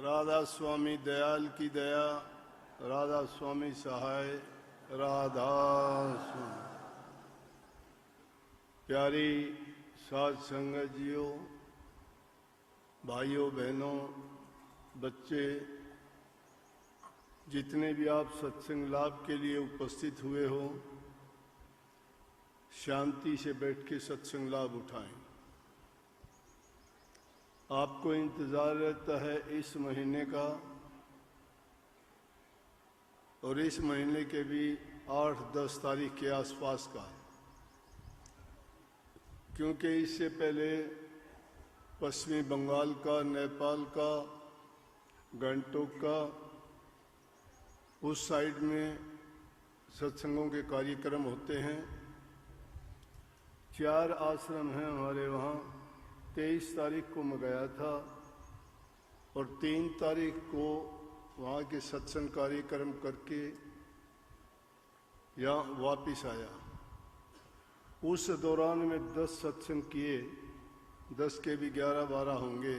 राधा स्वामी दयाल की दया, राधा स्वामी सहाय, राधा स्वामी। प्यारी साध संगत जियो, भाइयों बहनों, बच्चे, जितने भी आप सत्संग लाभ के लिए उपस्थित हुए हो, शांति से बैठ के सत्संग लाभ उठाएं। आपको इंतजार रहता है इस महीने का और इस महीने के भी 8-10 तारीख के आसपास का, क्योंकि इससे पहले पश्चिमी बंगाल का, नेपाल का, गंगटोक का, उस साइड में सत्संगों के कार्यक्रम होते हैं। 4 आश्रम हैं हमारे वहाँ। 23 तारीख को मैं गया था और 3 तारीख को वहाँ के सत्संग कार्यक्रम करके यहाँ वापिस आया। उस दौरान में 10 सत्संग किए, 10 के भी 11-12 होंगे,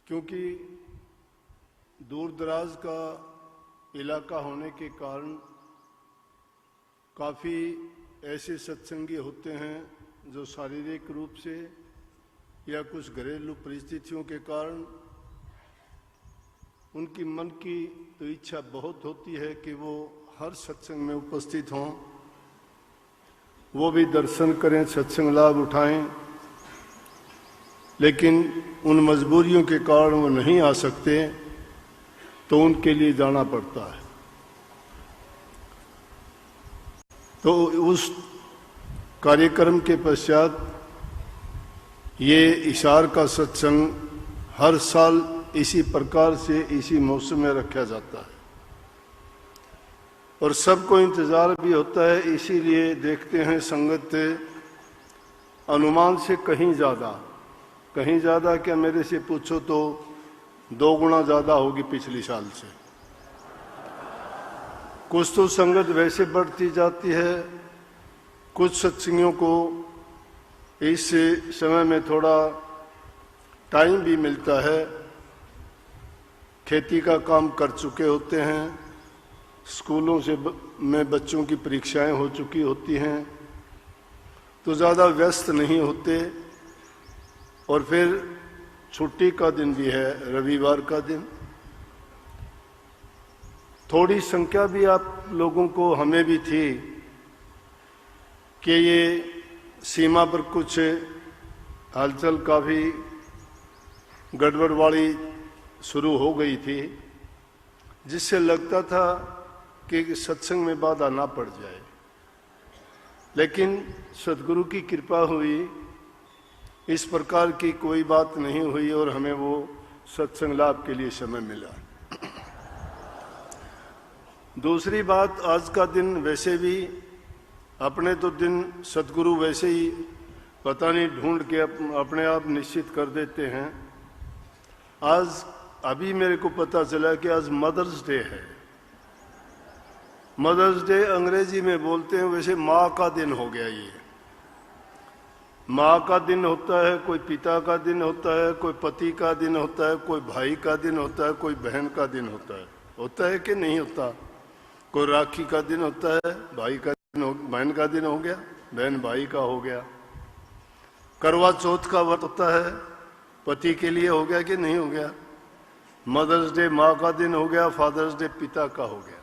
क्योंकि दूर दराज का इलाका होने के कारण काफ़ी ऐसे सत्संगी होते हैं जो शारीरिक रूप से या कुछ घरेलू परिस्थितियों के कारण उनकी मन की तो इच्छा बहुत होती है कि वो हर सत्संग में उपस्थित हों, वो भी दर्शन करें, सत्संग लाभ उठाएं, लेकिन उन मजबूरियों के कारण वो नहीं आ सकते, तो उनके लिए जाना पड़ता है। तो उस कार्यक्रम के पश्चात ये इशार का सत्संग हर साल इसी प्रकार से इसी मौसम में रखा जाता है और सबको इंतज़ार भी होता है। इसीलिए देखते हैं संगत अनुमान से कहीं ज़्यादा क्या, मेरे से पूछो तो 2 गुना ज़्यादा होगी पिछली साल से। कुछ तो संगत वैसे बढ़ती जाती है, कुछ सत्संगियों को इस समय में थोड़ा टाइम भी मिलता है, खेती का काम कर चुके होते हैं, स्कूलों से में बच्चों की परीक्षाएं हो चुकी होती हैं, तो ज़्यादा व्यस्त नहीं होते। और फिर छुट्टी का दिन भी है, रविवार का दिन। थोड़ी संख्या भी आप लोगों को, हमें भी थी कि ये सीमा पर कुछ हलचल काफ़ी गड़बड़ वाली शुरू हो गई थी, जिससे लगता था कि सत्संग में बाधा ना पड़ जाए। लेकिन सद्गुरु की कृपा हुई, इस प्रकार की कोई बात नहीं हुई और हमें वो सत्संग लाभ के लिए समय मिला। दूसरी बात, आज का दिन वैसे भी अपने तो दिन सद्गुरु वैसे ही पता नहीं ढूंढ के अपने आप निश्चित कर देते हैं। आज अभी मेरे को पता चला कि आज मदर्स डे है। मदर्स डे अंग्रेजी में बोलते हैं, वैसे माँ का दिन हो गया। ये माँ का दिन होता है, कोई पिता का दिन होता है, कोई पति का दिन होता है, कोई भाई का दिन होता है, कोई बहन का दिन होता है कि नहीं होता? कोई राखी का दिन होता है, भाई का बहन का दिन हो गया, बहन भाई का हो गया। करवा चौथ का व्रत होता है, पति के लिए हो गया कि नहीं हो गया? मदर्स डे माँ का दिन हो गया, फादर्स डे पिता का हो गया।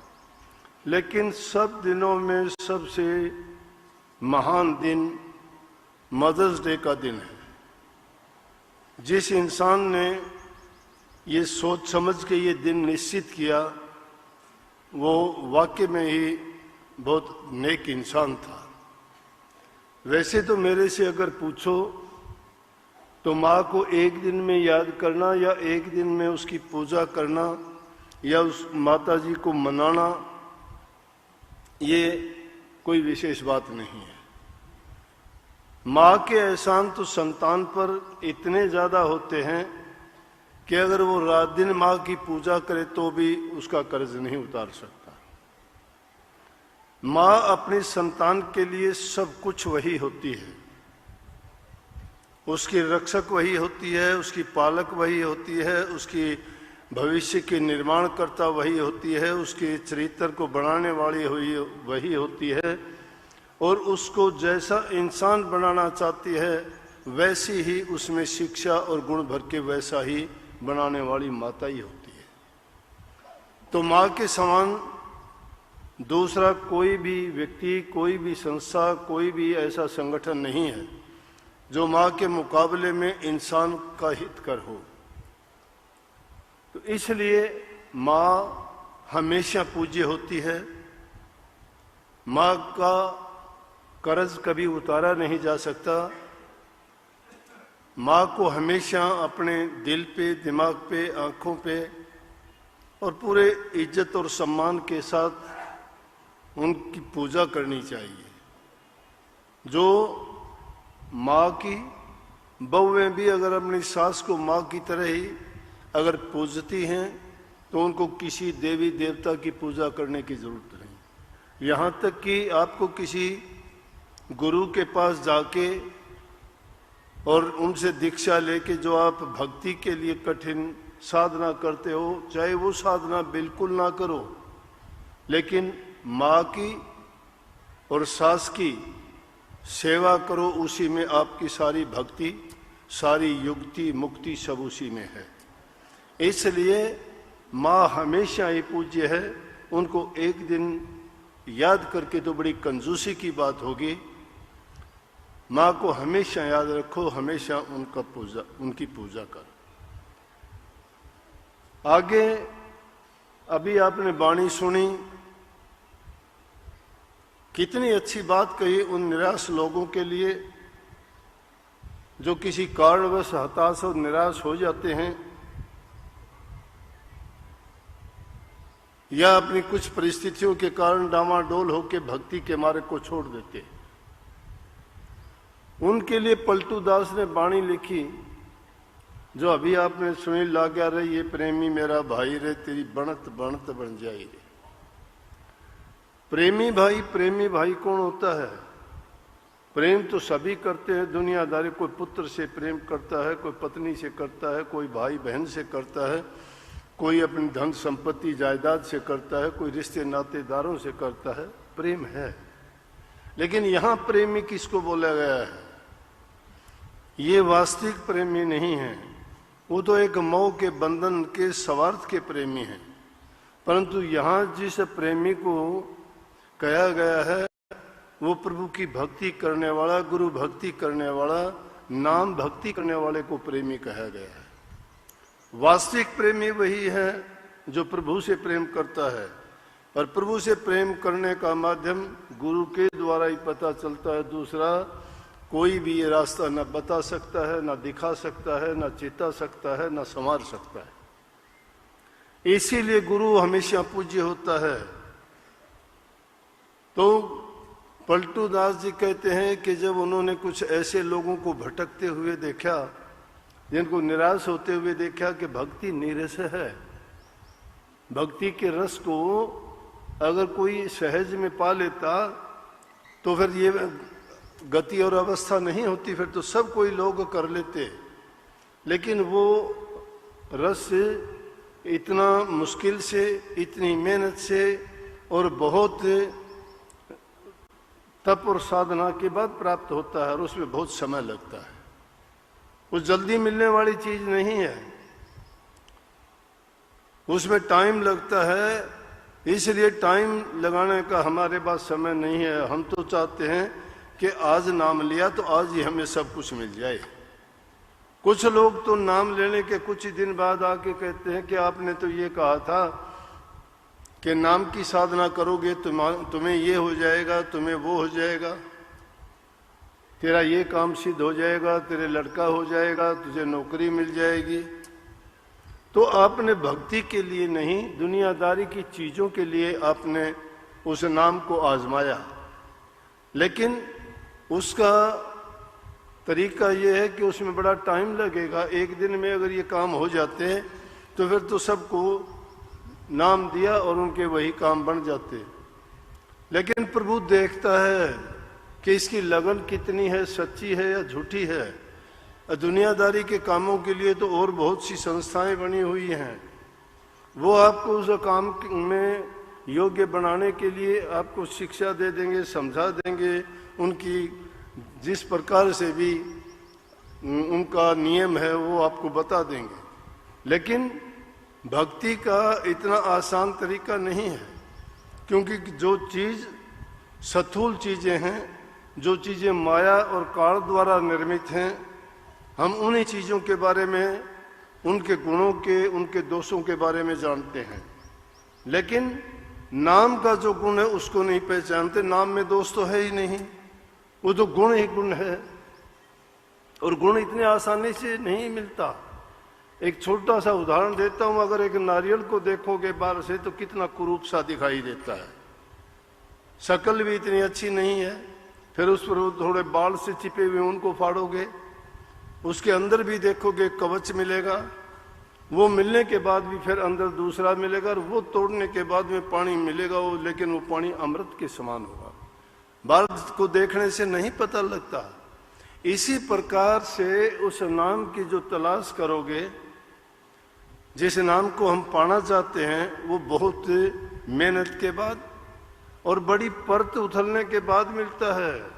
लेकिन सब दिनों में सबसे महान दिन मदर्स डे का दिन है। जिस इंसान ने ये सोच समझ के ये दिन निश्चित किया, वो वाकई में ही बहुत नेक इंसान था। वैसे तो मेरे से अगर पूछो तो माँ को एक दिन में याद करना या एक दिन में उसकी पूजा करना या उस माता जी को मनाना, ये कोई विशेष बात नहीं है। माँ के एहसान तो संतान पर इतने ज़्यादा होते हैं कि अगर वो रात दिन माँ की पूजा करे तो भी उसका कर्ज नहीं उतार सकता। माँ अपनी संतान के लिए सब कुछ वही होती है। उसकी रक्षक वही होती है, उसकी पालक वही होती है, उसकी भविष्य की निर्माणकर्ता वही होती है, उसके चरित्र को बनाने वाली वही होती है, और उसको जैसा इंसान बनाना चाहती है वैसी ही उसमें शिक्षा और गुण भर के वैसा ही बनाने वाली माता ही होती है। तो माँ के समान दूसरा कोई भी व्यक्ति, कोई भी संस्था, कोई भी ऐसा संगठन नहीं है जो माँ के मुकाबले में इंसान का हितकर हो। तो इसलिए माँ हमेशा पूज्य होती है। माँ का कर्ज कभी उतारा नहीं जा सकता। माँ को हमेशा अपने दिल पे, दिमाग पे, आँखों पे और पूरे इज्जत और सम्मान के साथ उनकी पूजा करनी चाहिए। जो माँ की बहुएं भी अगर अपनी सास को माँ की तरह ही अगर पूजती हैं तो उनको किसी देवी देवता की पूजा करने की जरूरत नहीं। यहाँ तक कि आपको किसी गुरु के पास जाके और उनसे दीक्षा लेके जो आप भक्ति के लिए कठिन साधना करते हो, चाहे वो साधना बिल्कुल ना करो, लेकिन माँ की और सास की सेवा करो, उसी में आपकी सारी भक्ति, सारी युक्ति, मुक्ति सब उसी में है। इसलिए माँ हमेशा ही पूज्य है। उनको एक दिन याद करके तो बड़ी कंजूसी की बात होगी। माँ को हमेशा याद रखो, हमेशा उनकी पूजा करो। आगे अभी आपने वाणी सुनी, कितनी अच्छी बात कही उन निराश लोगों के लिए जो किसी कारणवश हताश और निराश हो जाते हैं या अपनी कुछ परिस्थितियों के कारण डामाडोल होकर भक्ति के मार्ग को छोड़ देते। उनके लिए पलटू दास ने वाणी लिखी जो अभी आपने सुनी, लाग्या रे ये प्रेमी मेरा भाई रे, तेरी बनत बनत बन जाई रे। प्रेमी भाई कौन होता है? प्रेम तो सभी करते हैं दुनियादारी। कोई पुत्र से प्रेम करता है, कोई पत्नी से करता है, कोई भाई बहन से करता है, कोई अपनी धन संपत्ति जायदाद से करता है, कोई रिश्ते नातेदारों से करता है। प्रेम है, लेकिन यहां प्रेमी किसको बोला गया है? ये वास्तविक प्रेमी नहीं है, वो तो एक मोह के बंधन के स्वार्थ के प्रेमी हैं। परंतु यहाँ जिस प्रेमी को कहा गया है वो प्रभु की भक्ति करने वाला, गुरु भक्ति करने वाला, नाम भक्ति करने वाले को प्रेमी कहा गया है। वास्तविक प्रेमी वही है जो प्रभु से प्रेम करता है, और प्रभु से प्रेम करने का माध्यम गुरु के द्वारा ही पता चलता है। दूसरा कोई भी ये रास्ता न बता सकता है, न दिखा सकता है, न चेता सकता है, न संवार सकता है। इसीलिए गुरु हमेशा पूज्य होता है। तो पलटू दास जी कहते हैं कि जब उन्होंने कुछ ऐसे लोगों को भटकते हुए देखा, जिनको निराश होते हुए देखा कि भक्ति नीरस है, भक्ति के रस को अगर कोई सहज में पा लेता तो फिर ये गति और अवस्था नहीं होती, फिर तो सब कोई लोग कर लेते। लेकिन वो रस इतना मुश्किल से, इतनी मेहनत से और बहुत तप और साधना के बाद प्राप्त होता है, और उसमें बहुत समय लगता है। वो जल्दी मिलने वाली चीज नहीं है, उसमें टाइम लगता है। इसलिए टाइम लगाने का हमारे पास समय नहीं है। हम तो चाहते हैं कि आज नाम लिया तो आज ही हमें सब कुछ मिल जाए। कुछ लोग तो नाम लेने के कुछ ही दिन बाद आके कहते हैं कि आपने तो ये कहा था कि नाम की साधना करोगे तुम्हें ये हो जाएगा, तुम्हें वो हो जाएगा, तेरा ये काम सिद्ध हो जाएगा, तेरे लड़का हो जाएगा, तुझे नौकरी मिल जाएगी। तो आपने भक्ति के लिए नहीं, दुनियादारी की चीजों के लिए आपने उस नाम को आजमाया, लेकिन उसका तरीका यह है कि उसमें बड़ा टाइम लगेगा। एक दिन में अगर ये काम हो जाते हैं तो फिर तो सबको नाम दिया और उनके वही काम बन जाते। लेकिन प्रभु देखता है कि इसकी लगन कितनी है, सच्ची है या झूठी है। दुनियादारी के कामों के लिए तो और बहुत सी संस्थाएं बनी हुई हैं, वो आपको उस काम में योग्य बनाने के लिए आपको शिक्षा दे देंगे, समझा देंगे, उनकी जिस प्रकार से भी उनका नियम है वो आपको बता देंगे। लेकिन भक्ति का इतना आसान तरीका नहीं है, क्योंकि जो चीज़ स्थूल चीज़ें हैं, जो चीज़ें माया और काल द्वारा निर्मित हैं, हम उन्हीं चीज़ों के बारे में, उनके गुणों के, उनके दोषों के बारे में जानते हैं, लेकिन नाम का जो गुण है उसको नहीं पहचानते। नाम में दोष तो है ही नहीं, वो तो गुण ही गुण है, और गुण इतने आसानी से नहीं मिलता। एक छोटा सा उदाहरण देता हूं, अगर एक नारियल को देखोगे बाहर से तो कितना कुरूप सा दिखाई देता है, शक्ल भी इतनी अच्छी नहीं है, फिर उस पर थोड़े बाल से चिपे हुए उनको फाड़ोगे, उसके अंदर भी देखोगे कवच मिलेगा, वो मिलने के बाद भी फिर अंदर दूसरा मिलेगा, और वो तोड़ने के बाद में पानी मिलेगा, वो लेकिन वो पानी अमृत के समान होगा। बाल को देखने से नहीं पता लगता। इसी प्रकार से उस नाम की जो तलाश करोगे, जिस नाम को हम पाना चाहते हैं, वो बहुत मेहनत के बाद और बड़ी परत उथलने के बाद मिलता है।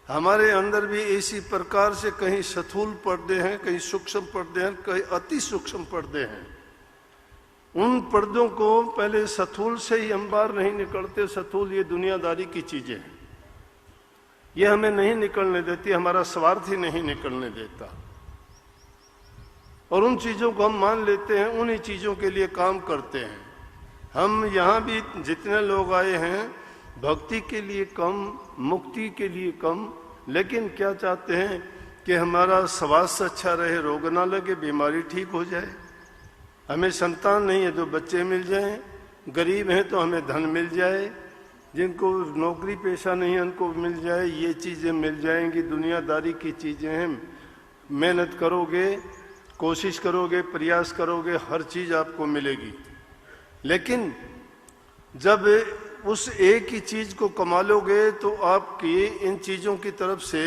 हमारे अंदर भी इसी प्रकार से कहीं स्थूल पर्दे हैं, कहीं सूक्ष्म पर्दे हैं, कहीं अति सूक्ष्म पर्दे हैं। उन पर्दों को पहले स्थूल से ही हम बाहर नहीं निकलते। स्थूल ये दुनियादारी की चीजें हैं, ये हमें नहीं निकलने देती, हमारा स्वार्थ ही नहीं निकलने देता, और उन चीजों को हम मान लेते हैं, उन्हीं चीजों के लिए काम करते हैं। हम यहाँ भी जितने लोग आए हैं, भक्ति के लिए कम, मुक्ति के लिए कम, लेकिन क्या चाहते हैं कि हमारा स्वास्थ्य अच्छा रहे, रोग ना लगे, बीमारी ठीक हो जाए। हमें संतान नहीं है तो बच्चे मिल जाएं, गरीब हैं तो हमें धन मिल जाए, जिनको नौकरी पेशा नहीं है उनको मिल जाए, ये चीज़ें मिल जाएंगी। दुनियादारी की चीज़ें हैं, मेहनत करोगे, कोशिश करोगे, प्रयास करोगे, हर चीज़ आपको मिलेगी। लेकिन जब उस एक ही चीज़ को कमा लोगे तो आपकी इन चीज़ों की तरफ से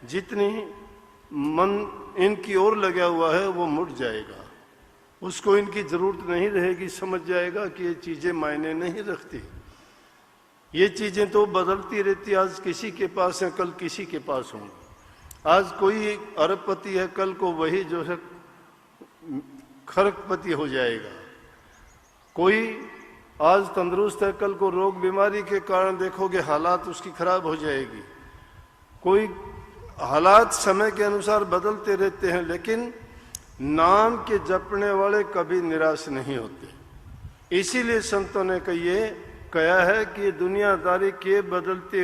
जितनी मन इनकी ओर लगा हुआ है वो मुड़ जाएगा, उसको इनकी ज़रूरत नहीं रहेगी, समझ जाएगा कि ये चीज़ें मायने नहीं रखती। ये चीज़ें तो बदलती रहती, आज किसी के पास है, कल किसी के पास होंगी। आज कोई अरबपति है, कल को वही जो है खरबपति हो जाएगा। कोई आज तंदुरुस्त है, कल को रोग बीमारी के कारण देखोगे हालात उसकी खराब हो जाएगी। कोई हालात समय के अनुसार बदलते रहते हैं, लेकिन नाम के जपने वाले कभी निराश नहीं होते। इसीलिए संतों ने कहा है कि दुनियादारी के बदलते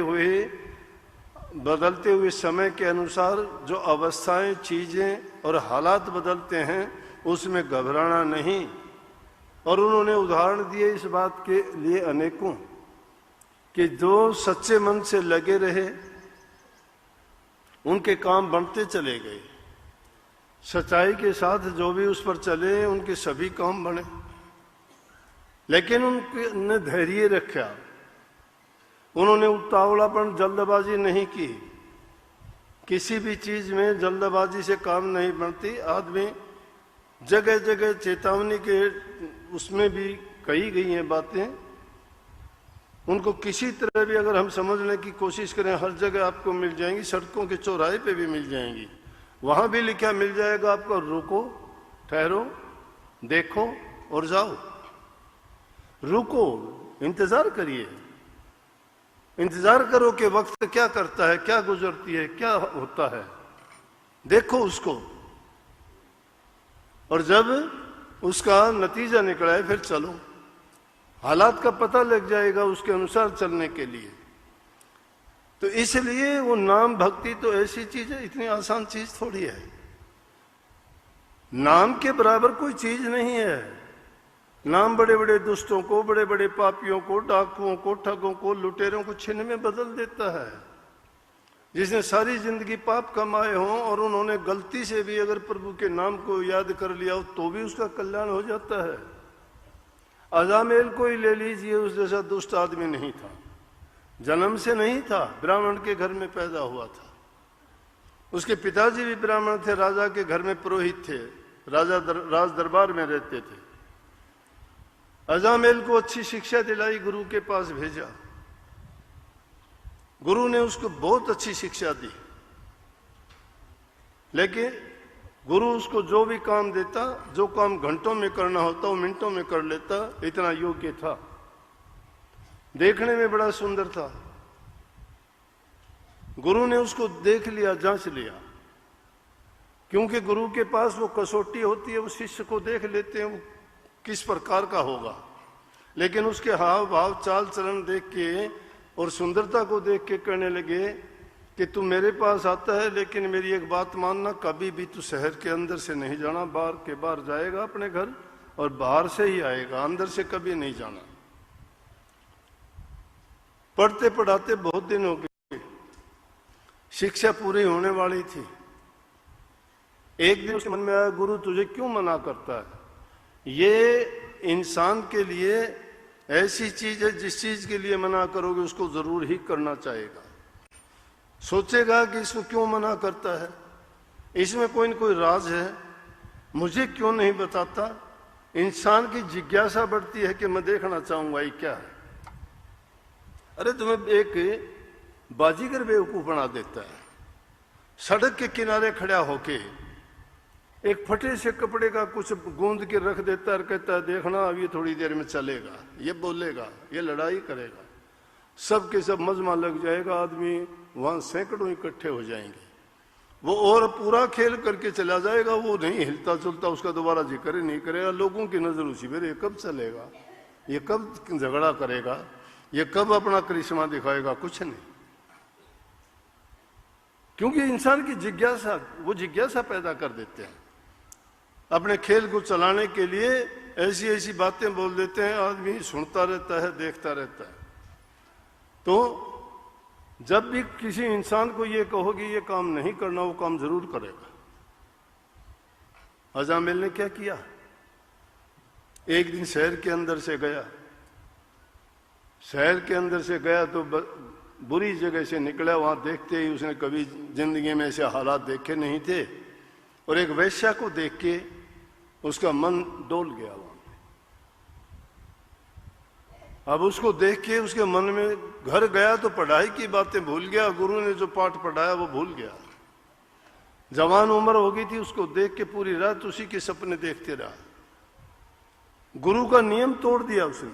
हुए समय के अनुसार जो अवस्थाएं, चीजें और हालात बदलते हैं, उसमें घबराना नहीं। और उन्होंने उदाहरण दिए इस बात के लिए अनेकों, कि जो सच्चे मन से लगे रहे उनके काम बनते चले गए, सच्चाई के साथ जो भी उस पर चले उनके सभी काम बने। लेकिन उन्होंने धैर्य रखा, उन्होंने उतावलापन, जल्दबाजी नहीं की। किसी भी चीज में जल्दबाजी से काम नहीं बनती। आदमी जगह जगह चेतावनी के उसमें भी कही गई हैं बातें, उनको किसी तरह भी अगर हम समझने की कोशिश करें, हर जगह आपको मिल जाएंगी। सड़कों के चौराहे पे भी मिल जाएंगी, वहां भी लिखा मिल जाएगा आपको, रुको, ठहरो, देखो और जाओ। रुको, इंतजार करिए, इंतजार करो कि वक्त क्या करता है, क्या गुजरती है, क्या होता है, देखो उसको, और जब उसका नतीजा निकला है फिर चलो। हालात का पता लग जाएगा उसके अनुसार चलने के लिए। तो इसलिए वो नाम भक्ति तो ऐसी चीज है, इतनी आसान चीज थोड़ी है। नाम के बराबर कोई चीज नहीं है। नाम बड़े बड़े दुष्टों को, बड़े बड़े पापियों को, डाकुओं को, ठगों को, लुटेरों को छिन में बदल देता है। जिसने सारी जिंदगी पाप कमाए हों और उन्होंने गलती से भी अगर प्रभु के नाम को याद कर लिया हो तो भी उसका कल्याण हो जाता है। अजामेल को ही ले लीजिए, उस जैसा दुष्ट आदमी नहीं था, जन्म से नहीं था, ब्राह्मण के घर में पैदा हुआ था, उसके पिताजी भी ब्राह्मण थे, राजा के घर में पुरोहित थे, राज दरबार में रहते थे। अजामेल को अच्छी शिक्षा दिलाई, गुरु के पास भेजा। गुरु ने उसको बहुत अच्छी शिक्षा दी, लेकिन गुरु उसको जो भी काम देता, जो काम घंटों में करना होता वो मिनटों में कर लेता, इतना योग्य था। देखने में बड़ा सुंदर था। गुरु ने उसको देख लिया, जांच लिया, क्योंकि गुरु के पास वो कसौटी होती है, वो शिष्य को देख लेते हैं वो किस प्रकार का होगा। लेकिन उसके हाव भाव, चाल चलन देख के और सुंदरता को देख के कहने लगे कि तू मेरे पास आता है, लेकिन मेरी एक बात मानना, कभी भी तू शहर के अंदर से नहीं जाना, बाहर के बाहर जाएगा अपने घर और बाहर से ही आएगा, अंदर से कभी नहीं जाना। पढ़ते पढ़ाते बहुत दिन हो गए, शिक्षा पूरी होने वाली थी। एक दिन उसके मन में आया, गुरु तुझे क्यों मना करता है? ये इंसान के लिए ऐसी चीज है जिस चीज के लिए मना करोगे उसको जरूर ही करना चाहेगा। सोचेगा कि इसको क्यों मना करता है, इसमें कोई न कोई राज है, मुझे क्यों नहीं बताता। इंसान की जिज्ञासा बढ़ती है कि मैं देखना चाहूंगा ये क्या है। अरे तुम्हें एक बाजीगर बेवकूफ बना देता है। सड़क के किनारे खड़ा होके एक फटे से कपड़े का कुछ गूंद के रख देता है और कहता है देखना अब ये थोड़ी देर में चलेगा, ये बोलेगा, ये लड़ाई करेगा, सब के सब मजमा लग जाएगा, आदमी वहां सैकड़ों इकट्ठे हो जाएंगे। वो और पूरा खेल करके चला जाएगा, वो नहीं हिलता चलता, उसका दोबारा जिक्र ही नहीं करेगा। लोगों की नजर उसी पर, ये कब चलेगा, ये कब झगड़ा करेगा, ये कब अपना करिश्मा दिखाएगा, कुछ नहीं। क्योंकि इंसान की जिज्ञासा, वो जिज्ञासा पैदा कर देते हैं। अपने खेल को चलाने के लिए ऐसी ऐसी बातें बोल देते हैं, आदमी सुनता रहता है, देखता रहता है। तो जब भी किसी इंसान को ये कहोगे ये काम नहीं करना, वो काम जरूर करेगा। अजामिल ने क्या किया, एक दिन शहर के अंदर से गया, शहर के अंदर से गया तो बुरी जगह से निकला। वहां देखते ही उसने कभी जिंदगी में ऐसे हालात देखे नहीं थे, और एक वैश्या को देख के उसका मन डोल गया वहां पे। अब उसको देख के उसके मन में, घर गया तो पढ़ाई की बातें भूल गया, गुरु ने जो पाठ पढ़ाया वो भूल गया। जवान उम्र हो गई थी, उसको देख के पूरी रात उसी के सपने देखते रहा। गुरु का नियम तोड़ दिया उसने।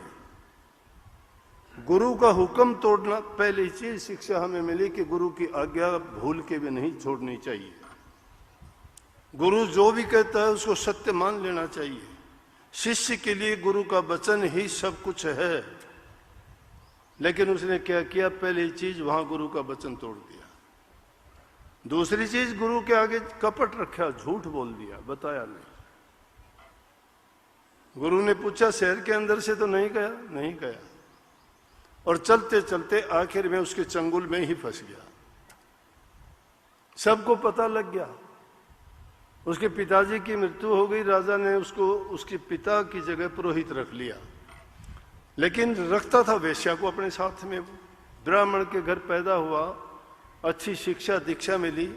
गुरु का हुक्म तोड़ना, पहली चीज शिक्षा हमें मिली कि गुरु की आज्ञा भूल के भी नहीं छोड़नी चाहिए। गुरु जो भी कहता है उसको सत्य मान लेना चाहिए। शिष्य के लिए गुरु का वचन ही सब कुछ है। लेकिन उसने क्या किया, पहली चीज वहां गुरु का वचन तोड़ दिया। दूसरी चीज, गुरु के आगे कपट रखा, झूठ बोल दिया, बताया नहीं। गुरु ने पूछा शहर के अंदर से तो नहीं गया? नहीं गया। और चलते चलते आखिर में उसके चंगुल में ही फंस गया। सबको पता लग गया। उसके पिताजी की मृत्यु हो गई, राजा ने उसको उसके पिता की जगह पुरोहित रख लिया, लेकिन रखता था वेश्या को अपने साथ में। ब्राह्मण के घर पैदा हुआ, अच्छी शिक्षा दीक्षा मिली,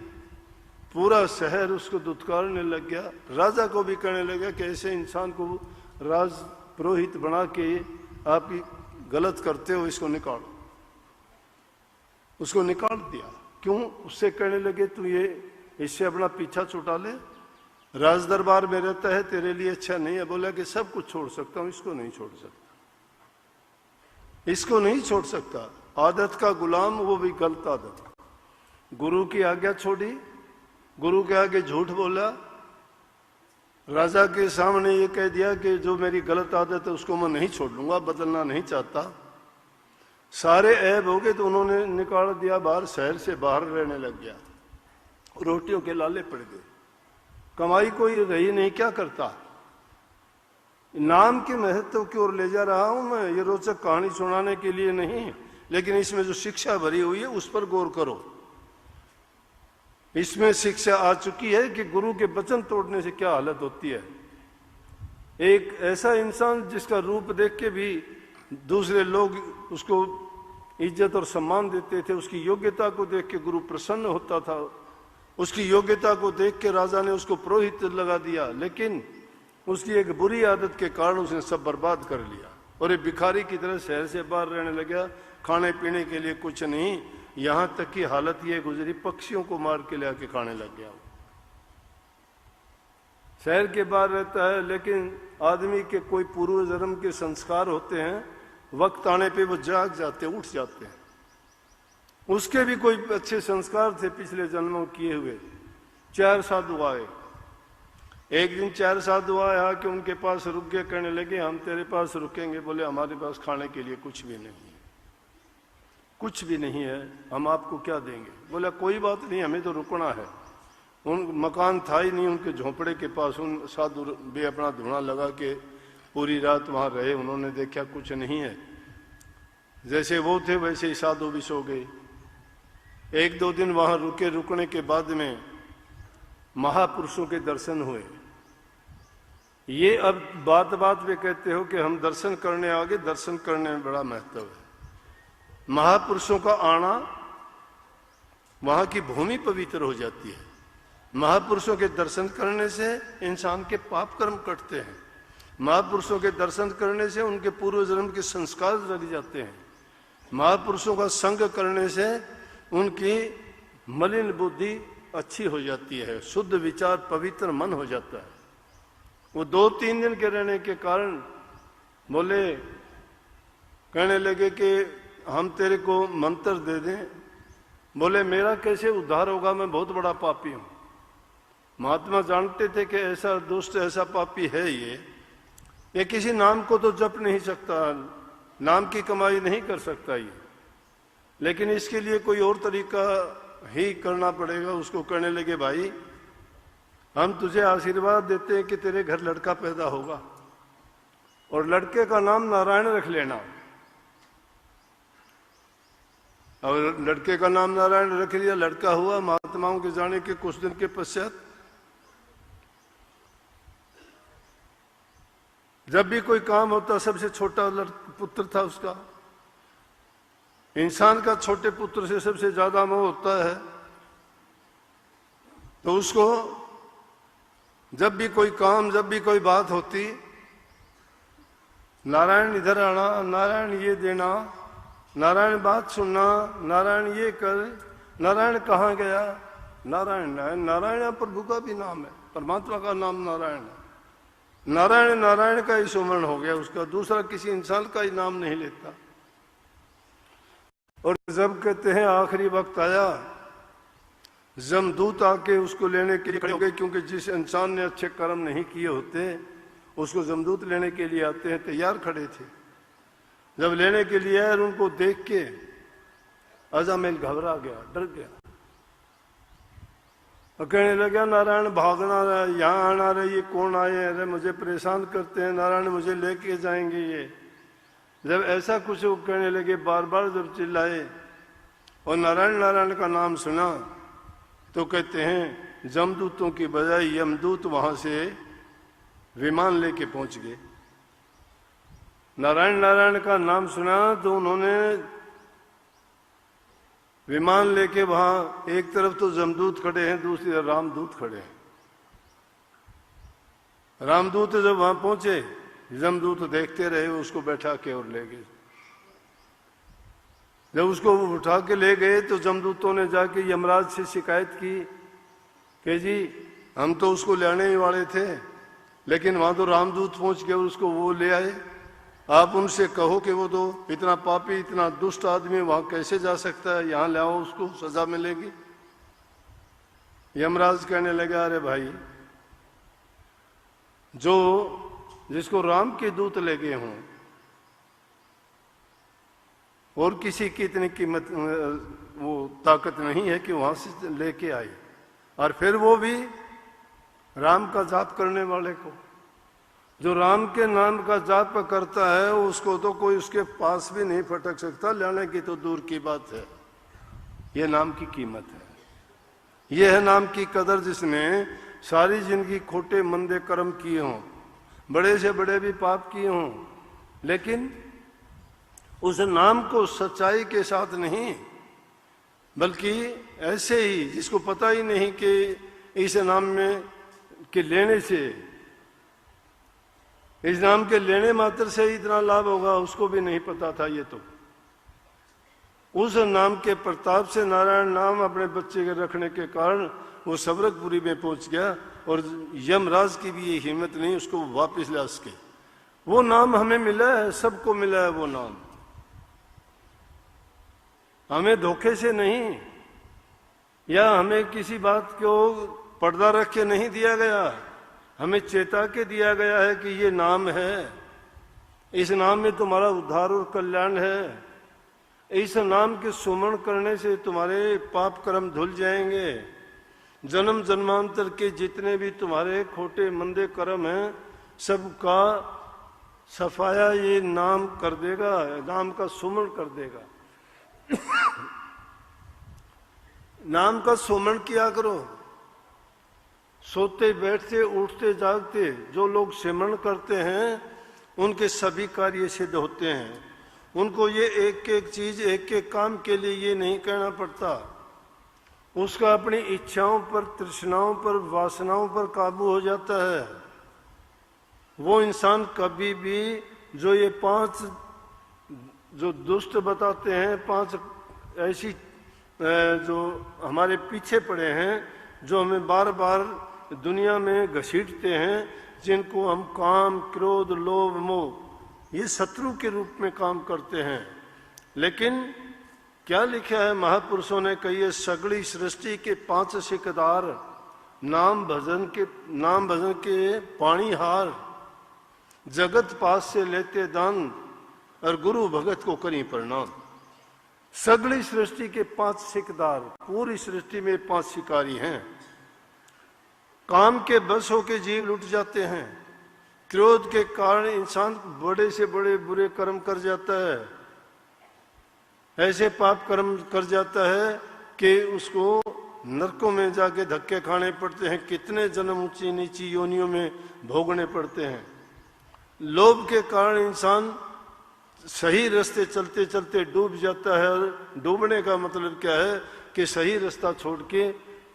पूरा शहर उसको दुत्कारने लग गया। राजा को भी कहने लगा कि ऐसे इंसान को राज पुरोहित बना के आप गलत करते हो, इसको निकालो। उसको निकाल दिया। क्यों? उससे कहने लगे तू ये इससे अपना पीछा छुटा ले, राज दरबार में रहता है, तेरे लिए अच्छा नहीं है। बोला कि सब कुछ छोड़ सकता हूं, इसको नहीं छोड़ सकता, इसको नहीं छोड़ सकता। आदत का गुलाम, वो भी गलत आदत। गुरु की आज्ञा छोड़ी, गुरु के आगे झूठ बोला, राजा के सामने ये कह दिया कि जो मेरी गलत आदत है उसको मैं नहीं छोड़ लूंगा, बदलना नहीं चाहता। सारे ऐब हो गए तो उन्होंने निकाल दिया बाहर, शहर से बाहर रहने लग गया। रोटियों के लाले पड़ गए, कमाई कोई रही नहीं, क्या करता। नाम के महत्व की ओर ले जा रहा हूं मैं, ये रोचक कहानी सुनाने के लिए नहीं, लेकिन इसमें जो शिक्षा भरी हुई है उस पर गौर करो। इसमें शिक्षा आ चुकी है कि गुरु के वचन तोड़ने से क्या हालत होती है। एक ऐसा इंसान जिसका रूप देख के भी दूसरे लोग उसको इज्जत और सम्मान देते थे, उसकी योग्यता को देख के गुरु प्रसन्न होता था, उसकी योग्यता को देख के राजा ने उसको पुरोहित लगा दिया, लेकिन उसकी एक बुरी आदत के कारण उसने सब बर्बाद कर लिया और एक भिखारी की तरह शहर से बाहर रहने लगा। खाने पीने के लिए कुछ नहीं, यहां तक की हालत ये गुजरी पक्षियों को मार के ले आके खाने लग गया। शहर के बाहर रहता है, लेकिन आदमी के कोई पूर्व जन्म के संस्कार होते हैं, वक्त आने पे वो जाग जाते, उठ जाते हैं। उसके भी कोई अच्छे संस्कार थे पिछले जन्मों किए हुए। 4 साधु आए। एक दिन 4 साधु आए, आके उनके पास रुक गए, कहने लगे हम तेरे पास रुकेंगे। बोले हमारे पास खाने के लिए कुछ भी नहीं है, कुछ भी नहीं है, हम आपको क्या देंगे। बोला कोई बात नहीं, हमें तो रुकना है। उन मकान था ही नहीं उनके झोंपड़े के पास। उन साधु भी अपना धुआं लगा के पूरी रात वहां रहे। उन्होंने देखा कुछ नहीं है, जैसे वो थे वैसे ही साधु भी सो गए। 1-2 दिन वहां रुके। रुकने के बाद में महापुरुषों के दर्शन हुए। ये अब बात बात पे कहते हो कि हम दर्शन करने आ गए। दर्शन करने में बड़ा महत्व है। महापुरुषों का आना, वहां की भूमि पवित्र हो जाती है। महापुरुषों के दर्शन करने से इंसान के पाप कर्म कटते हैं। महापुरुषों के दर्शन करने से उनके पूर्व जन्म के संस्कार लग जाते हैं। महापुरुषों का संग करने से उनकी मलिन बुद्धि अच्छी हो जाती है, शुद्ध विचार, पवित्र मन हो जाता है। वो 2-3 दिन के रहने के कारण बोले, कहने लगे कि हम तेरे को मंत्र दे दें। बोले मेरा कैसे उद्धार होगा, मैं बहुत बड़ा पापी हूं। महात्मा जानते थे कि ऐसा दुष्ट, ऐसा पापी है ये किसी नाम को तो जप नहीं सकता, नाम की कमाई नहीं कर सकता ये, लेकिन इसके लिए कोई और तरीका ही करना पड़ेगा। उसको कहने लगे भाई हम तुझे आशीर्वाद देते हैं कि तेरे घर लड़का पैदा होगा और लड़के का नाम नारायण रख लेना। और लड़के का नाम नारायण रख लिया, लड़का हुआ। महात्माओं के जाने के कुछ दिन के पश्चात जब भी कोई काम होता, सबसे छोटा पुत्र था उसका। इंसान का छोटे पुत्र से सबसे ज्यादा मोह होता है, तो उसको जब भी कोई काम, जब भी कोई बात होती, नारायण इधर आना, नारायण ये देना, नारायण बात सुनना, नारायण ये कर, नारायण कहाँ गया, नारायण है। नारायण प्रभु का भी नाम है, परमात्मा का नाम नारायण है। नारायण नारायण का ही सुमरण हो गया उसका, दूसरा किसी इंसान का ही नाम नहीं लेता। और जब कहते हैं आखिरी वक्त आया, जमदूत आके उसको लेने के लिए खड़े हो गए, क्योंकि जिस इंसान ने अच्छे कर्म नहीं किए होते उसको जमदूत लेने के लिए आते हैं, तैयार खड़े थे। जब लेने के लिए आए, उनको देख के अजामिल घबरा गया, डर गया और कहने लगा नारायण भागना रहा, यहाँ आना रहे, ये कौन आए, अरे मुझे परेशान करते हैं, नारायण मुझे लेके जाएंगे ये। जब ऐसा कुछ वो कहने लगे, बार बार जब चिल्लाए और नारायण नारायण का नाम सुना, तो कहते हैं जमदूतों की बजाय यमदूत वहां से विमान लेके पहुंच गए। नारायण नारायण का नाम सुना तो उन्होंने विमान लेके वहां, एक तरफ तो जमदूत खड़े हैं, दूसरी तरफ रामदूत खड़े हैं। रामदूत जब वहां पहुंचे, जमदूत देखते रहे, उसको बैठा के और ले गए। जब उसको उठा के ले गए तो जमदूतों ने जाके यमराज से शिकायत की कि जी हम तो उसको लाने ही वाले थे, लेकिन वहां तो रामदूत पहुंच गए, उसको वो ले आए। आप उनसे कहो कि वो तो इतना पापी, इतना दुष्ट आदमी वहां कैसे जा सकता है, यहां लाओ, उसको सजा मिलेगी। यमराज कहने लगा, अरे भाई, जो जिसको राम के दूत ले गए हों और किसी की इतनी कीमत, वो ताकत नहीं है कि वहां से लेके आए, और फिर वो भी राम का जाप करने वाले को। जो राम के नाम का जाप करता है उसको तो कोई उसके पास भी नहीं फटक सकता, लाने की तो दूर की बात है। ये नाम की कीमत है, ये है नाम की कदर। जिसने सारी जिंदगी खोटे मंदे कर्म किए हों, बड़े से बड़े भी पाप किए हों, लेकिन उस नाम को सच्चाई के साथ नहीं, बल्कि ऐसे ही जिसको पता ही नहीं कि इस नाम में के लेने से, इस नाम के लेने मात्र से इतना लाभ होगा, उसको भी नहीं पता था। ये तो उस नाम के प्रताप से नारायण नाम अपने बच्चे के रखने के कारण वो सबरकपुरी में पहुंच गया, और यमराज की भी ये हिम्मत नहीं उसको वापस ला सके। वो नाम हमें मिला है, सबको मिला है वो नाम, हमें धोखे से नहीं, या हमें किसी बात को पर्दा रख के नहीं दिया गया, हमें चेता के दिया गया है कि ये नाम है, इस नाम में तुम्हारा उद्धार और कल्याण है, इस नाम के सुमरण करने से तुम्हारे पाप कर्म धुल जाएंगे, जन्म जन्मांतर के जितने भी तुम्हारे खोटे मंदे कर्म हैं सबका सफाया ये नाम कर देगा, नाम का सुमरण कर देगा। नाम का सुमरण किया करो। सोते बैठते उठते जागते जो लोग सिमरण करते हैं उनके सभी कार्य सिद्ध होते हैं। उनको ये एक एक चीज एक एक काम के लिए ये नहीं कहना पड़ता, उसका अपनी इच्छाओं पर, तृष्णाओं पर, वासनाओं पर काबू हो जाता है। वो इंसान कभी भी जो ये 5 जो दुष्ट बताते हैं, 5 ऐसी जो हमारे पीछे पड़े हैं, जो हमें बार बार दुनिया में घसीटते हैं, जिनको हम काम, क्रोध, लोभ, मोह ये शत्रु के रूप में काम करते हैं। लेकिन क्या लिखा है महापुरुषों ने कही, सगड़ी सृष्टि के 5 सिकदार, नाम भजन के पानी हार, जगत पास से लेते दान, और गुरु भगत को करी प्रणाम। सगड़ी सृष्टि के 5 सिकदार, पूरी सृष्टि में 5 शिकारी हैं। काम के बस होके जीव लुट जाते हैं, क्रोध के कारण इंसान बड़े से बड़े बुरे कर्म कर जाता है, ऐसे पाप कर्म कर जाता है कि उसको नरकों में जाके धक्के खाने पड़ते हैं, कितने जन्म ऊंची नीची योनियों में भोगने पड़ते हैं। लोभ के कारण इंसान सही रास्ते चलते चलते डूब जाता है, और डूबने का मतलब क्या है कि सही रास्ता छोड़ के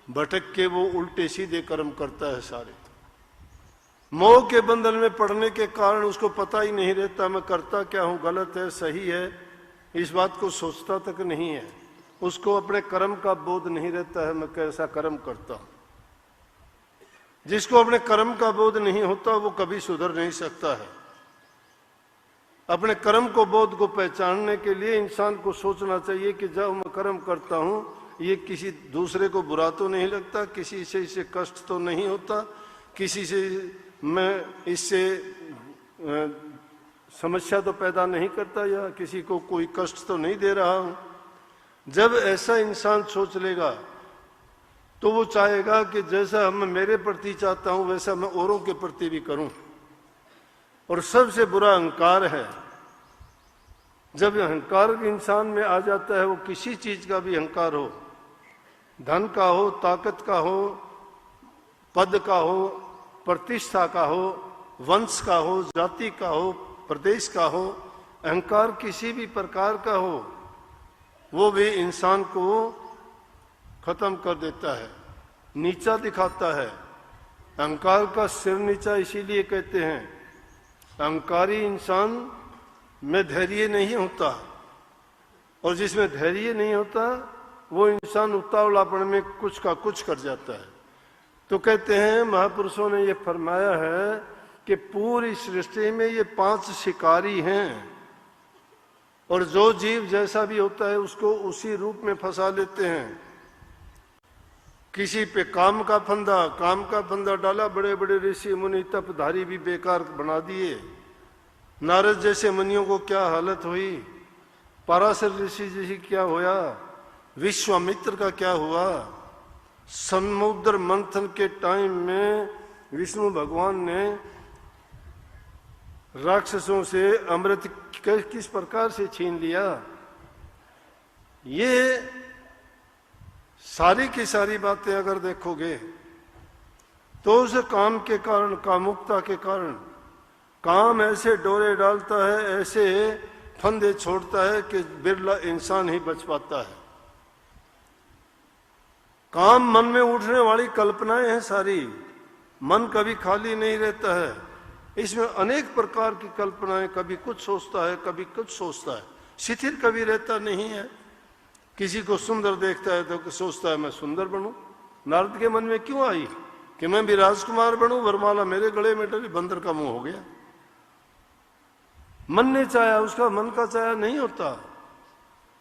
भटक के वो उल्टे सीधे कर्म करता है सारे। मोह के बंधन में पड़ने के कारण उसको पता ही नहीं रहता मैं करता क्या हूं, गलत है सही है, इस बात को सोचता तक नहीं है। उसको अपने कर्म का बोध नहीं रहता है मैं कैसा कर्म करता हूं। जिसको अपने कर्म का बोध नहीं होता वो कभी सुधर नहीं सकता है। अपने कर्म को, बोध को पहचानने के लिए इंसान को सोचना चाहिए कि जब मैं कर्म करता हूं ये किसी दूसरे को बुरा तो नहीं लगता, किसी से इसे कष्ट तो नहीं होता, किसी से मैं इससे समस्या तो पैदा नहीं करता, या किसी को कोई कष्ट तो नहीं दे रहा हूं। जब ऐसा इंसान सोच लेगा तो वो चाहेगा कि जैसा मैं मेरे प्रति चाहता हूं वैसा मैं औरों के प्रति भी करूं। और सबसे बुरा अहंकार है। जब अहंकार इंसान में आ जाता है, वो किसी चीज का भी अहंकार हो, धन का हो, ताकत का हो, पद का हो, प्रतिष्ठा का हो, वंश का हो, जाति का हो, प्रदेश का हो, अहंकार किसी भी प्रकार का हो, वो भी इंसान को खत्म कर देता है, नीचा दिखाता है। अहंकार का सिर नीचा इसीलिए कहते हैं, अहंकारी इंसान में धैर्य नहीं होता, और जिसमें धैर्य नहीं होता वो इंसान उतावलापन में कुछ का कुछ कर जाता है। तो कहते हैं महापुरुषों ने ये फरमाया है कि पूरी सृष्टि में ये 5 शिकारी हैं, और जो जीव जैसा भी होता है उसको उसी रूप में फंसा लेते हैं। किसी पे काम का फंदा डाला, बड़े बड़े ऋषि मुनि तपधारी भी बेकार बना दिए। नारद जैसे मुनियों को क्या हालत हुई, पराशर ऋषि जी क्या हुआ, विश्वामित्र का क्या हुआ। समुद्र मंथन के टाइम में विष्णु भगवान ने राक्षसों से अमृत किस प्रकार से छीन लिया। ये सारी की सारी बातें अगर देखोगे तो उस काम के कारण, कामुकता के कारण, काम ऐसे डोरे डालता है, ऐसे फंदे छोड़ता है कि बिरला इंसान ही बच पाता है। काम मन में उठने वाली कल्पनाएं हैं सारी। मन कभी खाली नहीं रहता है, इसमें अनेक प्रकार की कल्पनाएं, कभी कुछ सोचता है कभी कुछ सोचता है, शिथिल कभी रहता नहीं है। किसी को सुंदर देखता है तो सोचता है मैं सुंदर बनूं। नारद के मन में क्यों आई कि मैं भी राजकुमार बनूं, वरमाला मेरे गले में डली, बंदर का मुंह हो गया। मन ने चाहा, उसका मन का चाहा नहीं होता।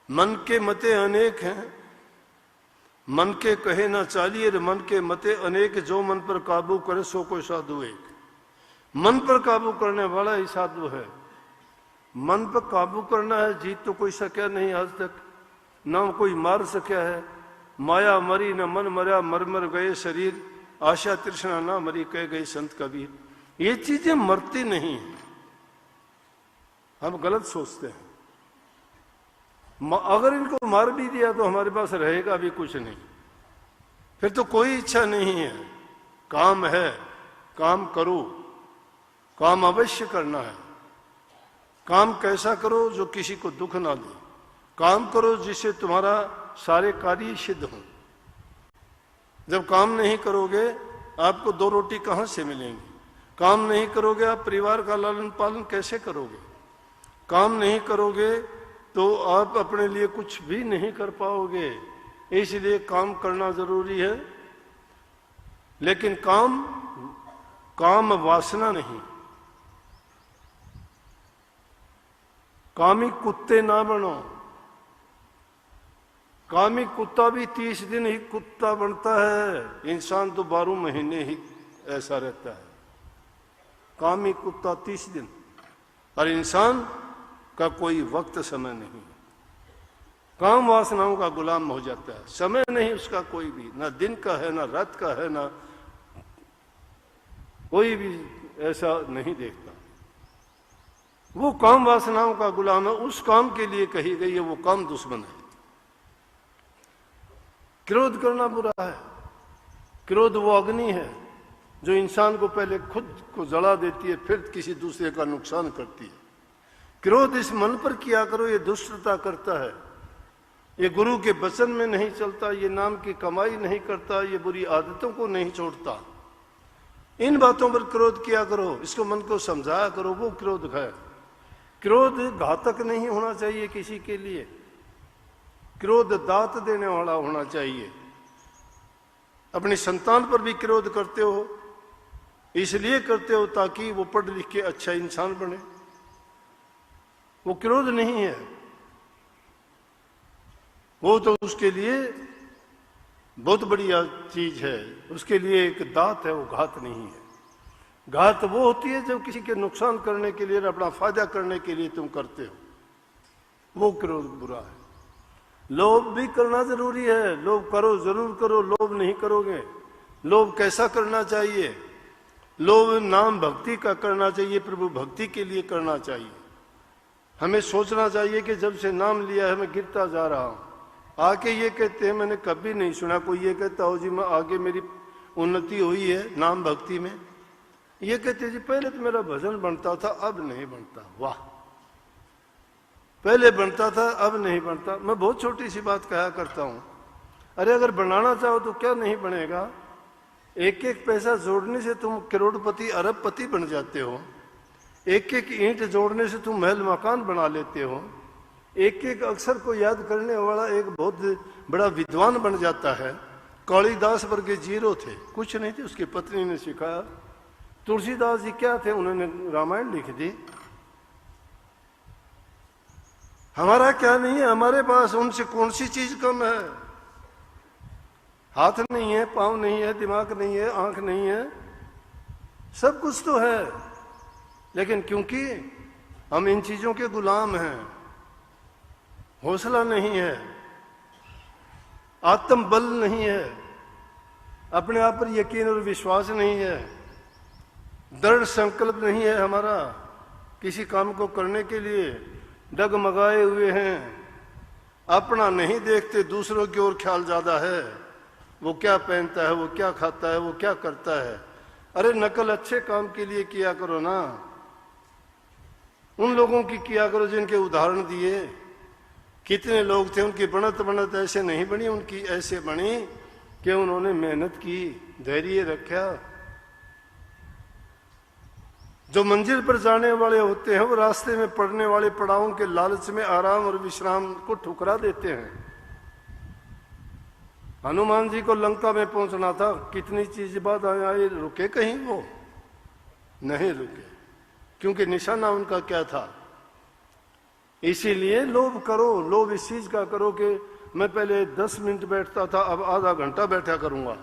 मन के मते अनेक हैं, मन के कहे ना चालिए, मन के मते अनेक, जो मन पर काबू करे सो कोई साधु एक। मन पर काबू करने वाला ही साधु है। मन पर काबू करना है, जीत तो कोई सका नहीं आज तक, ना कोई मार सका है। माया मरी न मन मरा, मर मर गए शरीर, आशा तृष्णा ना मरी, कह गए संत कबीर। ये चीजें मरती नहीं है, हम गलत सोचते हैं। अगर इनको मार भी दिया तो हमारे पास रहेगा भी कुछ नहीं, फिर तो कोई इच्छा नहीं है। काम है, काम करो, काम अवश्य करना है। काम कैसा करो जो किसी को दुख ना दे, काम करो जिससे तुम्हारा सारे कार्य सिद्ध हों। जब काम नहीं करोगे आपको दो रोटी कहां से मिलेंगी? काम नहीं करोगे आप परिवार का लालन पालन कैसे करोगे? काम नहीं करोगे तो आप अपने लिए कुछ भी नहीं कर पाओगे। इसलिए काम करना जरूरी है, लेकिन काम वासना नहीं। कामी कुत्ते ना बनो। कामी कुत्ता भी 30 दिन ही कुत्ता बनता है, इंसान तो 12 महीने ही ऐसा रहता है। कामी कुत्ता 30 दिन, और इंसान का कोई वक्त समय नहीं। काम वासनाओं का गुलाम हो जाता है, समय नहीं उसका कोई भी, ना दिन का है ना रात का है, ना कोई भी ऐसा नहीं देखता। वो काम वासनाओं का गुलाम है, उस काम के लिए कही गई है, वो काम दुश्मन है। क्रोध करना बुरा है। क्रोध वो अग्नि है जो इंसान को पहले खुद को जला देती है, फिर किसी दूसरे का नुकसान करती है। क्रोध इस मन पर किया करो, ये दुष्टता करता है, ये गुरु के वचन में नहीं चलता, ये नाम की कमाई नहीं करता, ये बुरी आदतों को नहीं छोड़ता। इन बातों पर क्रोध किया करो, इसको मन को समझाया करो, वो क्रोध है। क्रोध घातक नहीं होना चाहिए किसी के लिए, क्रोध दात देने वाला होना चाहिए। अपनी संतान पर भी क्रोध करते हो, इसलिए करते हो ताकि वो पढ़ लिख के अच्छा इंसान बने, वो क्रोध नहीं है। वो तो उसके लिए बहुत बढ़िया चीज है, उसके लिए एक दात है, वो घात नहीं है। घात वो होती है जब किसी के नुकसान करने के लिए, अपना फायदा करने के लिए तुम करते हो, वो क्रोध बुरा है। लोभ भी करना जरूरी है, लोभ करो, जरूर करो, लोभ नहीं करोगे। लोभ कैसा करना चाहिए? लोभ नाम भक्ति का करना चाहिए, प्रभु भक्ति के लिए करना चाहिए। हमें सोचना चाहिए कि जब से नाम लिया है मैं गिरता जा रहा हूं। आके ये कहते हैं, मैंने कभी नहीं सुना कोई ये कहता हो जी मैं आगे मेरी उन्नति हुई है नाम भक्ति में। ये कहते जी पहले तो मेरा भजन बनता था, अब नहीं बनता। वाह, पहले बनता था अब नहीं बनता। मैं बहुत छोटी सी बात कहा करता हूं, अरे अगर बनाना चाहो तो क्या नहीं बनेगा? एक एक पैसा जोड़ने से तुम करोड़पति अरबपति बन जाते हो, एक एक ईंट जोड़ने से तुम महल मकान बना लेते हो, एक एक अक्षर को याद करने वाला एक बहुत बड़ा विद्वान बन जाता है। कालिदास वर्गे जीरो थे, कुछ नहीं थे, उसकी पत्नी ने सिखाया। तुलसीदास जी क्या थे, उन्होंने रामायण लिख दी। हमारा क्या नहीं है, हमारे पास उनसे कौन सी चीज कम है? हाथ नहीं है, पांव नहीं है, दिमाग नहीं है, आंख नहीं है, सब कुछ तो है, लेकिन क्योंकि हम इन चीजों के गुलाम हैं, हौसला नहीं है, आत्म बल नहीं है, अपने आप पर यकीन और विश्वास नहीं है, दृढ़ संकल्प नहीं है हमारा किसी काम को करने के लिए, डगमगाए हुए हैं, अपना नहीं देखते, दूसरों की ओर ख्याल ज्यादा है। वो क्या पहनता है, वो क्या खाता है, वो क्या करता है। अरे नकल अच्छे काम के लिए किया करो ना, उन लोगों की किया करो जिनके उदाहरण दिए। कितने लोग थे, उनकी बनत बनत ऐसे नहीं बनी, उनकी ऐसे बनी कि उन्होंने मेहनत की, धैर्य रखा। जो मंजिल पर जाने वाले होते हैं वो रास्ते में पड़ने वाले पड़ावों के लालच में आराम और विश्राम को ठुकरा देते हैं। हनुमान जी को लंका में पहुंचना था, कितनी चीज बाद आए, रुके कहीं? वो नहीं रुके, क्योंकि निशाना उनका क्या था। इसीलिए लोभ करो, लोभ इस चीज का करो कि मैं पहले 10 मिनट बैठता था, अब आधा घंटा बैठा करूंगा।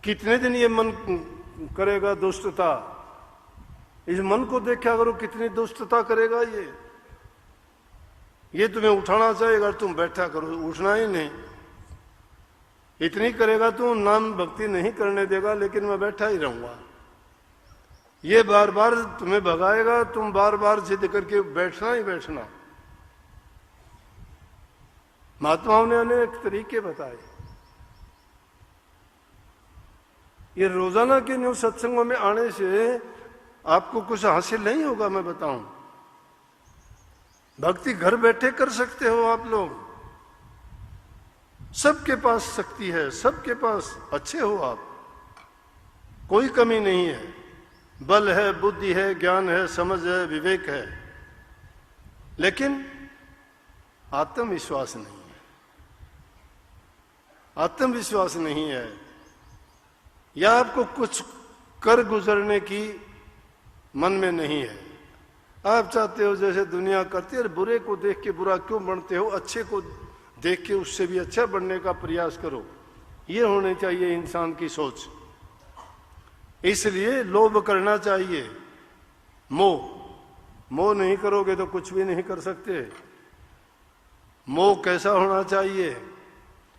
कितने दिन ये मन करेगा दुष्टता? इस मन को देखा करो, कितनी दुष्टता करेगा ये तुम्हें उठाना चाहेगा, तुम बैठा करो, उठना ही नहीं। इतनी करेगा तू, नाम भक्ति नहीं करने देगा, लेकिन मैं बैठा ही रहूंगा। ये बार बार तुम्हें भगाएगा, तुम बार बार जिद करके बैठना ही बैठना। महात्माओं ने अनेक तरीके बताए। ये रोजाना के न्यू सत्संगों में आने से आपको कुछ हासिल नहीं होगा, मैं बताऊं। भक्ति घर बैठे कर सकते हो आप लोग। सबके पास शक्ति है, सबके पास अच्छे हो आप, कोई कमी नहीं है। बल है, बुद्धि है, ज्ञान है, समझ है, विवेक है, लेकिन आत्मविश्वास नहीं है। आत्मविश्वास नहीं है, या आपको कुछ कर गुजरने की मन में नहीं है। आप चाहते हो जैसे दुनिया करती है, बुरे को देख के बुरा क्यों बनते हो, अच्छे को देख के उससे भी अच्छा बनने का प्रयास करो। ये होनी चाहिए इंसान की सोच। इसलिए लोभ करना चाहिए। मोह नहीं करोगे तो कुछ भी नहीं कर सकते। मोह कैसा होना चाहिए?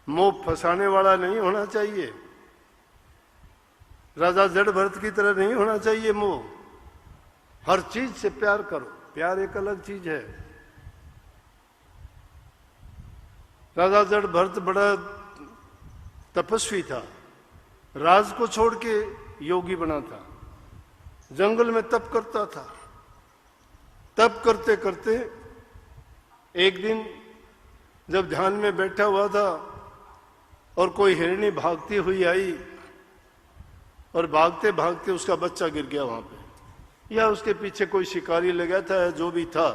मोह फंसाने वाला नहीं होना चाहिए। राजा जड़ भरत की तरह नहीं होना चाहिए मोह। हर चीज से प्यार करो। प्यार एक अलग चीज है। राजा जड़ भरत बड़ा तपस्वी था, राज को छोड़ के योगी बना था, जंगल में तप करता था। तप करते करते एक दिन जब ध्यान में बैठा हुआ था और कोई हिरणी भागती हुई आई और भागते भागते उसका बच्चा गिर गया वहां पे, या उसके पीछे कोई शिकारी लगा था, जो भी था,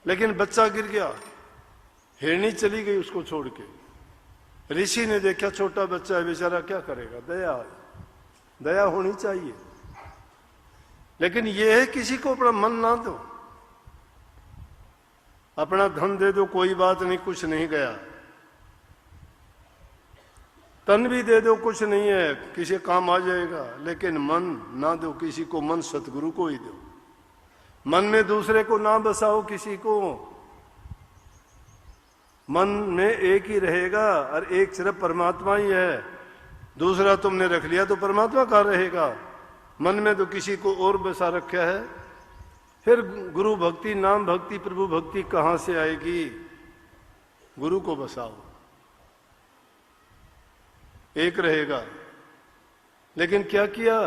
लेकिन बच्चा गिर गया। हिरणी चली गई उसको छोड़ के। ऋषि ने देखा छोटा बच्चा है बेचारा, क्या करेगा, दया होनी चाहिए। लेकिन यह है किसी को अपना मन ना दो, अपना धन दे दो, कोई बात नहीं, कुछ नहीं गया। तन भी दे दो, कुछ नहीं है, किसी काम आ जाएगा, लेकिन मन ना दो किसी को। मन सतगुरु को ही दो। मन में दूसरे को ना बसाओ किसी को। मन में एक ही रहेगा और एक सिर्फ परमात्मा ही है। दूसरा तुमने रख लिया तो परमात्मा कहाँ रहेगा? मन में तो किसी को और बसा रखा है। फिर गुरु भक्ति, नाम भक्ति, प्रभु भक्ति कहां से आएगी? गुरु को बसाओ, एक रहेगा। लेकिन क्या किया?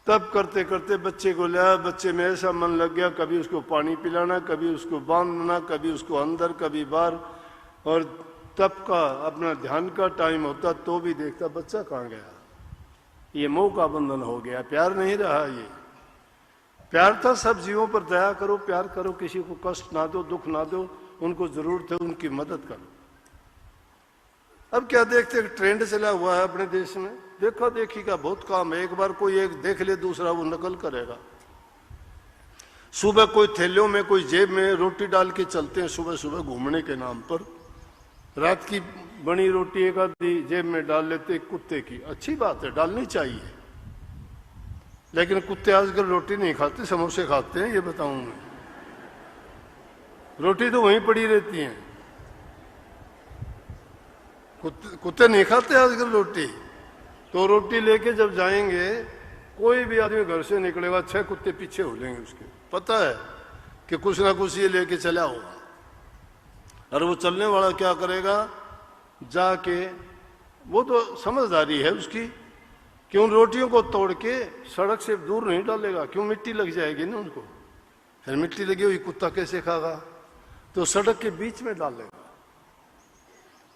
तब करते करते बच्चे को लाया, बच्चे में ऐसा मन लग गया, कभी उसको पानी पिलाना, कभी उसको बांधना, कभी उसको अंदर, कभी बाहर। और तब का अपना ध्यान का टाइम होता तो भी देखता बच्चा कहाँ गया। ये मोह का बंधन हो गया, प्यार नहीं रहा। ये प्यार था सब जीवों पर दया करो, प्यार करो, किसी को कष्ट ना दो, दुख ना दो, उनको जरूरत है उनकी मदद करो। अब क्या देखते, ट्रेंड चला हुआ है अपने देश में, देखा देखी का बहुत काम है। एक बार कोई एक देख ले, दूसरा वो नकल करेगा। सुबह कोई थैलियों में, कोई जेब में रोटी डाल के चलते हैं सुबह सुबह घूमने के नाम पर। रात की बनी रोटी एक आधी जेब में डाल लेते कुत्ते की। अच्छी बात है, डालनी चाहिए, लेकिन कुत्ते आजकल रोटी नहीं खाते, समोसे खाते हैं, ये बताऊं मैं। रोटी तो वहीं पड़ी रहती है। कुत्ते नहीं खाते आजकल रोटी। तो रोटी लेके जब जाएंगे, कोई भी आदमी घर से निकलेगा, 6 कुत्ते पीछे हो लेंगे उसके। पता है कि कुछ ना कुछ ये लेके चला होगा। और वो चलने वाला क्या करेगा? जाके, वो तो समझदारी है उसकी, कि उन रोटियों को तोड़ के सड़क से दूर नहीं डालेगा। क्यों? मिट्टी लग जाएगी ना उनको। फिर मिट्टी लगी हुई कुत्ता कैसे खागा? तो सड़क के बीच में डालेगा।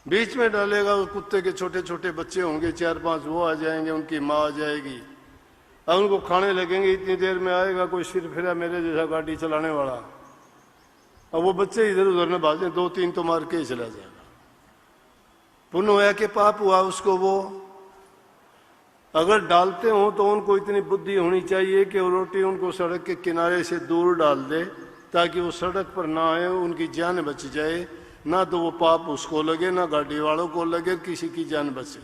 बीच में डालेगा, उस कुत्ते के छोटे छोटे बच्चे होंगे 4-5, वो आ जाएंगे, उनकी माँ आ जाएगी, अब उनको खाने लगेंगे। इतनी देर में आएगा कोई सिर फिरा मेरे जैसा गाड़ी चलाने वाला, अब वो बच्चे इधर उधर न भागे, 2-3 तो मार के ही चला जाएगा। पुण्य हुआ कि पाप हुआ उसको। वो अगर डालते हो तो उनको इतनी बुद्धि होनी चाहिए कि वो रोटी उनको सड़क के किनारे से दूर डाल दे, ताकि वो सड़क पर ना आए, उनकी जान बच जाए। ना तो वो पाप उसको लगे, ना गाड़ी वालों को लगे, किसी की जान बचे।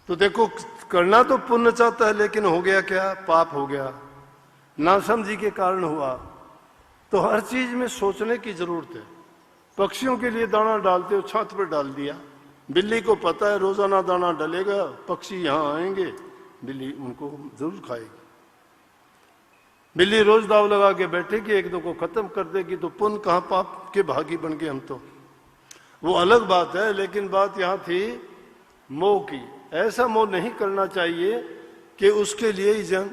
तो देखो, करना तो पुण्य चाहता है, लेकिन हो गया क्या? पाप हो गया, नासमझी के कारण हुआ। तो हर चीज में सोचने की जरूरत है। पक्षियों के लिए दाना डालते हो, छत पर डाल दिया, बिल्ली को पता है रोजाना दाना डलेगा, पक्षी यहाँ आएंगे, बिल्ली उनको जरूर खाएगी। बिल्ली रोज दाव लगा के बैठेगी, एक दो को खत्म कर देगी, तो पुण्य कहाँ, पाप के भागी बन गए हम तो। वो अलग बात है, लेकिन बात यहाँ थी मोह की। ऐसा मोह नहीं करना चाहिए कि उसके लिए ही जंग,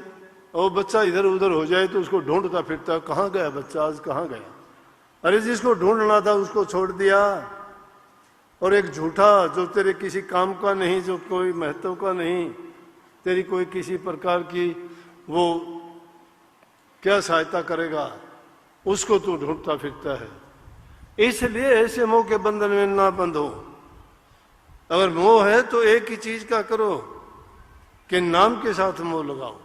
और बच्चा इधर उधर हो जाए तो उसको ढूंढता फिरता, कहाँ गया बच्चा, आज कहाँ गया? अरे जिसको ढूंढना था उसको छोड़ दिया। और एक झूठा जो तेरे किसी काम का नहीं, जो कोई महत्व का नहीं, तेरी कोई किसी प्रकार की वो क्या सहायता करेगा, उसको तू ढूंढता फिरता है। इसलिए ऐसे मोह के बंधन में ना बंधो। अगर मोह है तो एक ही चीज का करो कि नाम के साथ मोह लगाओ।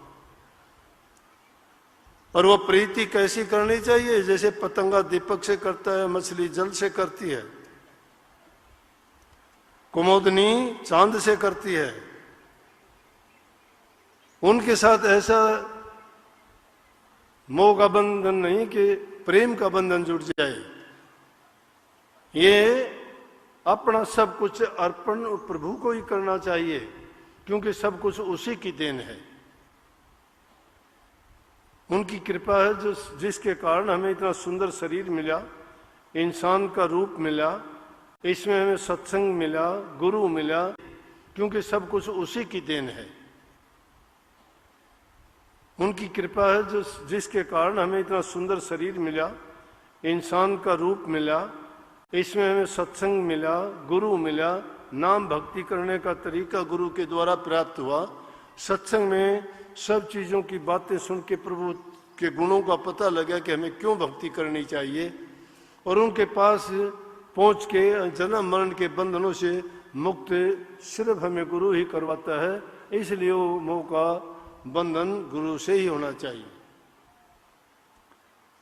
और वो प्रीति कैसी करनी चाहिए? जैसे पतंगा दीपक से करता है, मछली जल से करती है, कुमोदनी चांद से करती है। उनके साथ ऐसा मोह का बंधन नहीं कि प्रेम का बंधन जुड़ जाए। ये अपना सब कुछ अर्पण प्रभु को ही करना चाहिए, क्योंकि सब कुछ उसी की देन है। उनकी कृपा है जो जिसके कारण हमें इतना सुंदर शरीर मिला, इंसान का रूप मिला, इसमें हमें सत्संग मिला, गुरु मिला, क्योंकि सब कुछ उसी की देन है। उनकी कृपा है जो जिसके कारण हमें इतना सुंदर शरीर मिला, इंसान का रूप मिला, इसमें हमें सत्संग मिला, गुरु मिला, नाम भक्ति करने का तरीका गुरु के द्वारा प्राप्त हुआ। सत्संग में सब चीज़ों की बातें सुन के प्रभु के गुणों का पता लगा कि हमें क्यों भक्ति करनी चाहिए। और उनके पास पहुँच के जन्म मरण के बंधनों से मुक्त सिर्फ हमें गुरु ही करवाता है। इसलिए वो मोह का बंधन गुरु से ही होना चाहिए।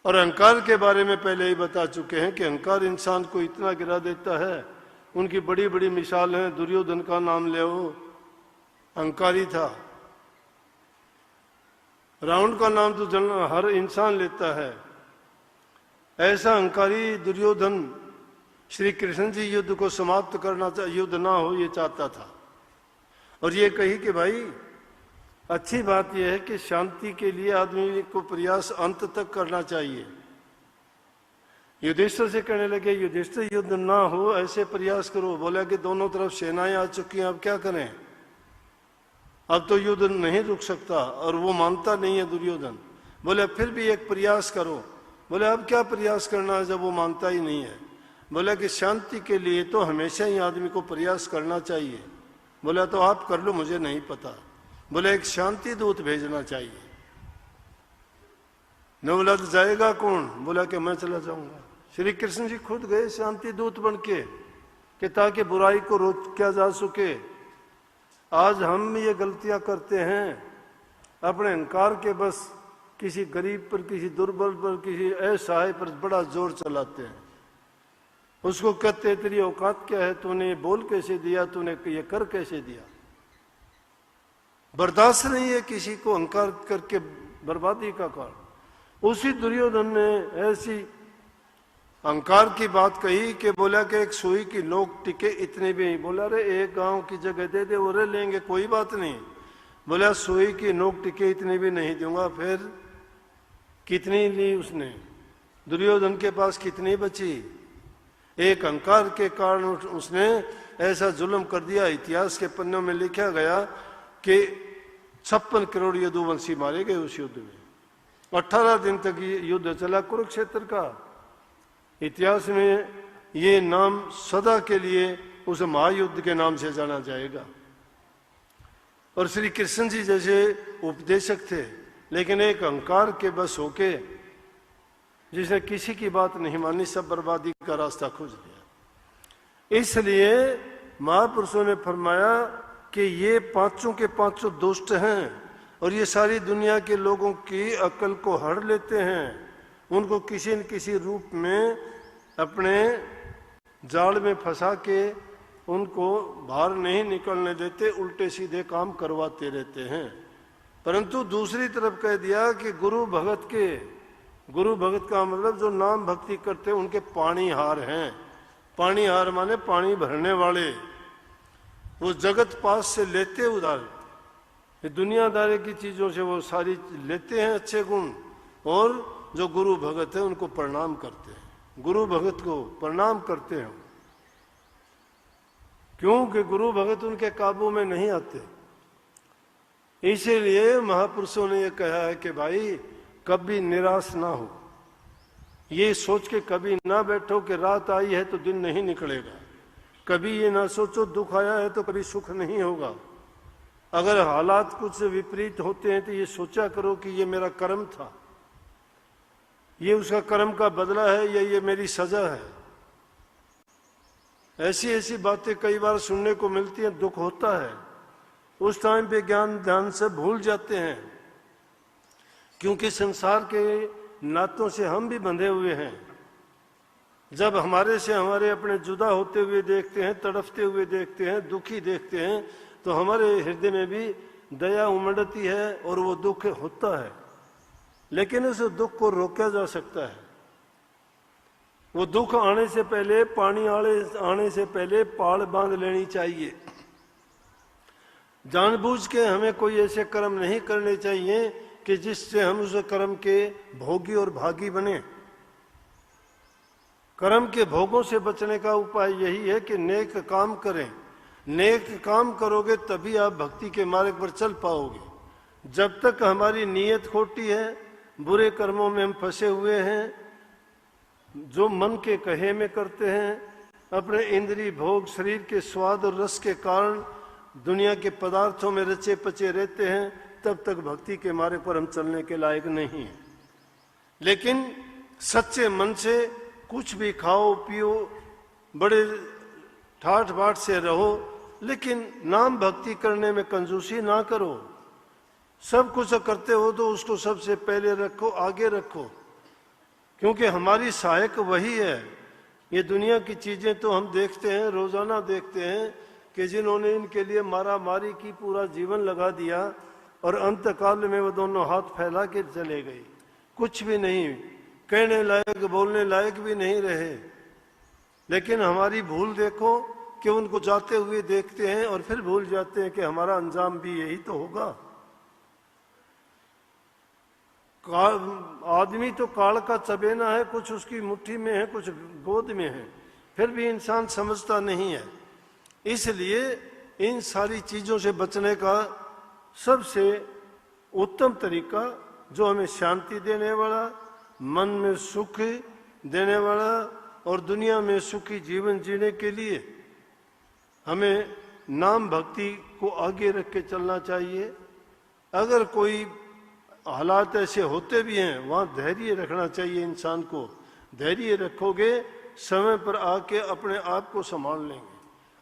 और अहंकार के बारे में पहले ही बता चुके हैं कि अहंकार इंसान को इतना गिरा देता है। उनकी बड़ी बड़ी मिसाल हैं। दुर्योधन का नाम ले, वो अहंकारी था। रावण का नाम तो हर इंसान लेता है। ऐसा अहंकारी दुर्योधन श्री कृष्ण जी युद्ध को समाप्त करना, युद्ध ना हो ये चाहता था। और ये कही कि भाई अच्छी बात यह है कि शांति के लिए आदमी को प्रयास अंत तक करना चाहिए। युधिष्ठिर से कहने लगे, युधिष्ठिर युद्ध ना हो ऐसे प्रयास करो। बोला कि दोनों तरफ सेनाएं आ चुकी हैं, अब क्या करें, अब तो युद्ध नहीं रुक सकता। और वो मानता नहीं है दुर्योधन। बोले फिर भी एक प्रयास करो। बोले अब क्या प्रयास करना है जब वो मानता ही नहीं है। बोला कि शांति के लिए तो हमेशा ही आदमी को प्रयास करना चाहिए। बोला तो आप कर लो, मुझे नहीं पता। बोले एक शांति दूत भेजना चाहिए। न बोला तो जाएगा कौन? बोला कि मैं चला जाऊंगा। श्री कृष्ण जी खुद गए शांति दूत बन के, कि ताकि बुराई को रोका जा सके। आज हम ये गलतियां करते हैं, अपने अहंकार के बस किसी गरीब पर, किसी दुर्बल पर, किसी असहाय पर बड़ा जोर चलाते हैं। उसको कहते तेरी औकात क्या है, तूने ये बोल कैसे दिया, तूने ये कर कैसे दिया। बर्दाश्त नहीं है किसी को अहंकार करके बर्बादी का कारण। उसी दुर्योधन ने ऐसी अहंकार की बात कही कि बोला कि एक सुई की नोक टिके इतने भी नहीं। बोला रे एक गांव की जगह दे दे, वो रे लेंगे, कोई बात नहीं। बोला सुई की नोक टिके इतने भी नहीं दूंगा। फिर कितनी ली उसने? दुर्योधन के पास कितनी बची? एक अहंकार के कारण उसने ऐसा जुल्म कर दिया। इतिहास के पन्नों में लिखा गया कि 56 करोड़ यदुवंशी मारे गए उस युद्ध में। 18 दिन तक ये युद्ध चला कुरुक्षेत्र का। इतिहास में ये नाम सदा के लिए उस महायुद्ध के नाम से जाना जाएगा। और श्री कृष्ण जी जैसे उपदेशक थे, लेकिन एक अहंकार के बस होके जिसने किसी की बात नहीं मानी, सब बर्बादी का रास्ता खोज लिया। इसलिए महापुरुषों ने फरमाया कि ये पांचों के पांचों दुष्ट हैं और ये सारी दुनिया के लोगों की अक्ल को हड़ लेते हैं, उनको किसी न किसी रूप में अपने जाल में फंसा के उनको बाहर नहीं निकलने देते, उल्टे सीधे काम करवाते रहते हैं। परंतु दूसरी तरफ कह दिया कि गुरु भगत का मतलब जो नाम भक्ति करते हैं उनके पानीहार हैं। पानीहार माने पानी भरने वाले, वो जगत पास से लेते उधार, दुनियादारी की चीजों से वो सारी लेते हैं अच्छे गुण, और जो गुरु भगत है उनको प्रणाम करते हैं, गुरु भगत को प्रणाम करते हैं। क्योंकि गुरु भगत उनके काबू में नहीं आते। इसीलिए महापुरुषों ने यह कहा है कि भाई कभी निराश ना हो, ये सोच के कभी ना बैठो कि रात आई है तो दिन नहीं निकलेगा। कभी ये ना सोचो दुख आया है तो कभी सुख नहीं होगा। अगर हालात कुछ विपरीत होते हैं तो ये सोचा करो कि ये मेरा कर्म था, ये उसका कर्म का बदला है, या ये मेरी सजा है। ऐसी ऐसी बातें कई बार सुनने को मिलती हैं, दुख होता है, उस टाइम पे ज्ञान ध्यान से भूल जाते हैं, क्योंकि संसार के नातों से हम भी बंधे हुए हैं। जब हमारे से हमारे अपने जुदा होते हुए देखते हैं, तड़फते हुए देखते हैं, दुखी देखते हैं, तो हमारे हृदय में भी दया उमड़ती है और वो दुख होता है। लेकिन उस दुख को रोका जा सकता है। वो दुख आने से पहले, पानी आने से पहले पाल बांध लेनी चाहिए। जानबूझ के हमें कोई ऐसे कर्म नहीं करने चाहिए कि जिससे हम उस कर्म के भोगी और भागी बने। कर्म के भोगों से बचने का उपाय यही है कि नेक काम करें। नेक काम करोगे तभी आप भक्ति के मार्ग पर चल पाओगे। जब तक हमारी नीयत खोटी है, बुरे कर्मों में हम फंसे हुए हैं, जो मन के कहे में करते हैं, अपने इंद्रिय भोग शरीर के स्वाद और रस के कारण दुनिया के पदार्थों में रचे पचे रहते हैं, तब तक भक्ति के मार्ग पर हम चलने के लायक नहीं है। लेकिन सच्चे मन से कुछ भी खाओ पियो, बड़े ठाठ बाट से रहो, लेकिन नाम भक्ति करने में कंजूसी ना करो। सब कुछ करते हो तो उसको सबसे पहले रखो, आगे रखो, क्योंकि हमारी सहायक वही है। ये दुनिया की चीजें तो हम देखते हैं, रोजाना देखते हैं कि जिन्होंने इनके लिए मारा मारी की, पूरा जीवन लगा दिया और अंत काल में वो दोनों हाथ फैला के चले गए, कुछ भी नहीं, कहने लायक बोलने लायक भी नहीं रहे। लेकिन हमारी भूल देखो कि उनको जाते हुए देखते हैं और फिर भूल जाते हैं कि हमारा अंजाम भी यही तो होगा। आदमी तो काल का चबेना है, कुछ उसकी मुट्ठी में है, कुछ गोद में है, फिर भी इंसान समझता नहीं है। इसलिए इन सारी चीजों से बचने का सबसे उत्तम तरीका, जो हमें शांति देने वाला, मन में सुख देने वाला और दुनिया में सुखी जीवन जीने के लिए हमें नाम भक्ति को आगे रख के चलना चाहिए। अगर कोई हालात ऐसे होते भी हैं, वहाँ धैर्य रखना चाहिए इंसान को। धैर्य रखोगे, समय पर आके अपने आप को संभाल लेंगे।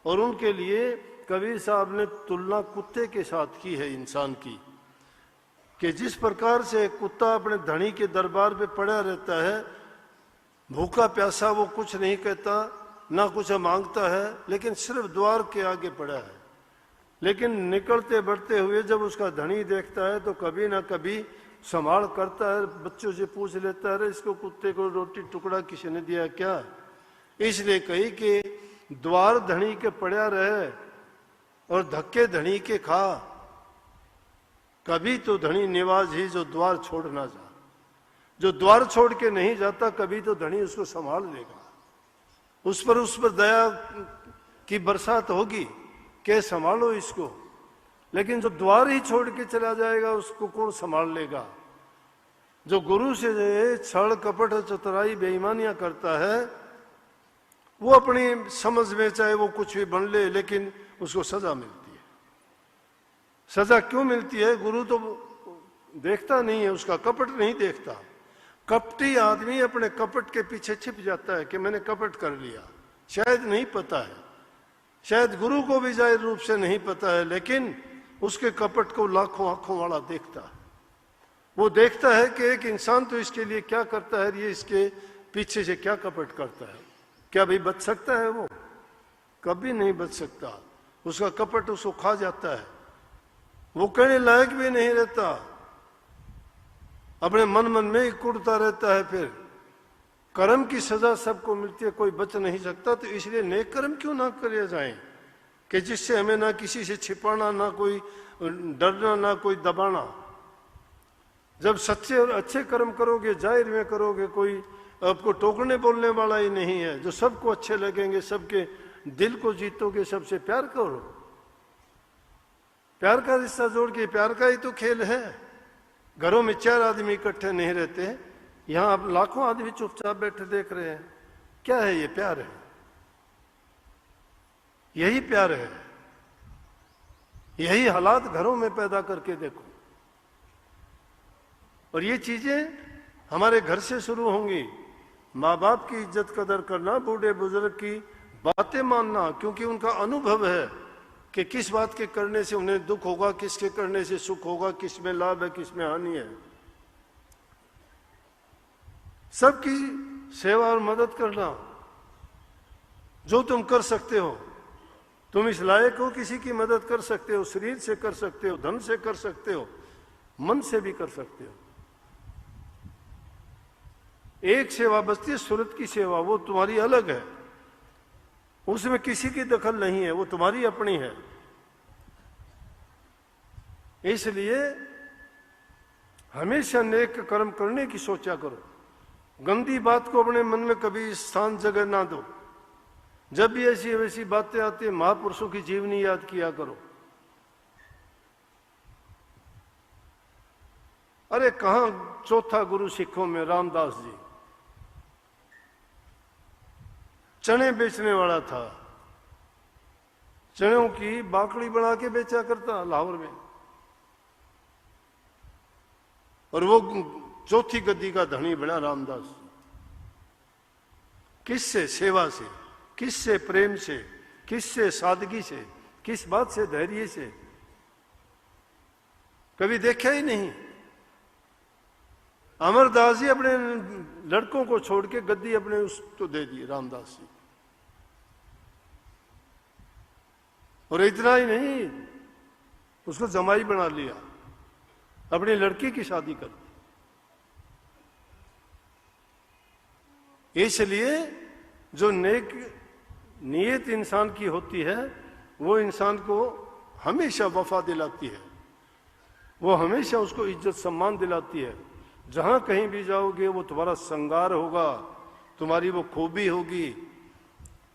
और उनके लिए कबीर साहब ने तुलना कुत्ते के साथ की है इंसान की, कि जिस प्रकार से कुत्ता अपने धनी के दरबार पे पड़ा रहता है, भूखा प्यासा वो कुछ नहीं कहता, ना कुछ मांगता है, लेकिन सिर्फ द्वार के आगे पड़ा है। लेकिन निकलते बढ़ते हुए जब उसका धनी देखता है तो कभी ना कभी संभाल करता है, बच्चों से पूछ लेता है, इसको कुत्ते को रोटी टुकड़ा किसी ने दिया क्या? इसलिए कही कि द्वार धनी के पड़ा रहे और धक्के धनी के खा, कभी तो धनी निवाज ही जो द्वार छोड़ ना जा। जो द्वार छोड़ के नहीं जाता, कभी तो धनी उसको संभाल लेगा, उस पर दया की बरसात होगी कि संभालो इसको। लेकिन जो द्वार ही छोड़ के चला जाएगा, उसको कौन संभाल लेगा? जो गुरु से छल कपट चतुराई बेईमानियां करता है, वो अपनी समझ में चाहे वो कुछ भी बन ले, लेकिन उसको सजा मिलती है। सजा क्यों मिलती है? गुरु तो देखता नहीं है, उसका कपट नहीं देखता। कपटी आदमी अपने कपट के पीछे छिप जाता है कि मैंने कपट कर लिया। शायद नहीं पता है, शायद गुरु को भी जाहिर रूप से नहीं पता है, लेकिन उसके कपट को लाखों आंखों वाला देखता है। वो देखता है कि एक इंसान तो इसके लिए क्या करता है, ये इसके पीछे से क्या कपट करता है। क्या भाई बच सकता है? वो कभी नहीं बच सकता। उसका कपट उसको खा जाता है, वो कहने लायक भी नहीं रहता, अपने मन में ही कुड़ता रहता है। फिर कर्म की सजा सबको मिलती है, कोई बच नहीं सकता। तो इसलिए नेक कर्म क्यों ना करे जाएं कि जिससे हमें ना किसी से छिपाना, ना कोई डरना, ना कोई दबाना। जब सच्चे और अच्छे कर्म करोगे, जाहिर में करोगे, कोई आपको टोकने बोलने वाला ही नहीं है, जो सबको अच्छे लगेंगे, सबके दिल को जीतोगे, सबसे प्यार करो। प्यार का रिश्ता जोड़ के, प्यार का ही तो खेल है। घरों में 4 आदमी इकट्ठे नहीं रहते, यहां आप लाखों आदमी चुपचाप बैठे देख रहे हैं। क्या है ये? प्यार है। यही प्यार है। यही हालात घरों में पैदा करके देखो। और ये चीजें हमारे घर से शुरू होंगी। माँ बाप की इज्जत कदर करना, बूढ़े बुजुर्ग की बातें मानना, क्योंकि उनका अनुभव है कि किस बात के करने से उन्हें दुख होगा, किसके करने से सुख होगा, किस में लाभ है, किस में हानि है। सबकी सेवा और मदद करना, जो तुम कर सकते हो। तुम इस लायक हो, किसी की मदद कर सकते हो, शरीर से कर सकते हो, धन से कर सकते हो, मन से भी कर सकते हो। एक सेवा बचती है सूरत की सेवा, वो तुम्हारी अलग है, उसमें किसी की दखल नहीं है, वो तुम्हारी अपनी है। इसलिए हमेशा नेक कर्म करने की सोचा करो। गंदी बात को अपने मन में कभी स्थान जगह ना दो। जब भी ऐसी वैसी बातें आती है, महापुरुषों की जीवनी याद किया करो। अरे कहां चौथा गुरु सिखों में रामदास जी, चने बेचने वाला था। चनों की बाकड़ी बना के बेचा करता लाहौर में। और वो चौथी गद्दी का धनी बना रामदास। किससे? सेवा से। किससे? प्रेम से। किससे? सादगी से। किस बात से? धैर्य से। कभी देखा ही नहीं। अमरदास जी अपने लड़कों को छोड़ के गद्दी अपने उसको दे दी रामदास जी। और इतना ही नहीं, उसको जमाई बना लिया, अपनी लड़की की शादी कर दी। इसलिए जो नेक नीयत इंसान की होती है, वो इंसान को हमेशा वफा दिलाती है, वो हमेशा उसको इज्जत सम्मान दिलाती है। जहां कहीं भी जाओगे वो तुम्हारा श्रृंगार होगा, तुम्हारी वो खूबी होगी,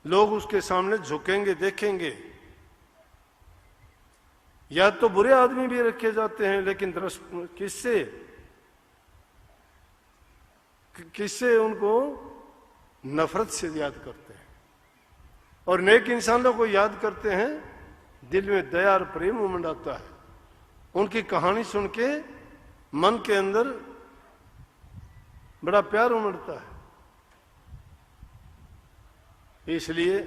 लोग उसके सामने झुकेंगे, देखेंगे। या तो बुरे आदमी भी रखे जाते हैं, लेकिन किससे उनको नफरत से याद करते हैं। और नेक इंसानों को याद करते हैं, दिल में दया और प्रेम उमड़ आता है। उनकी कहानी सुन के मन के अंदर बड़ा प्यार उमड़ता है। इसलिए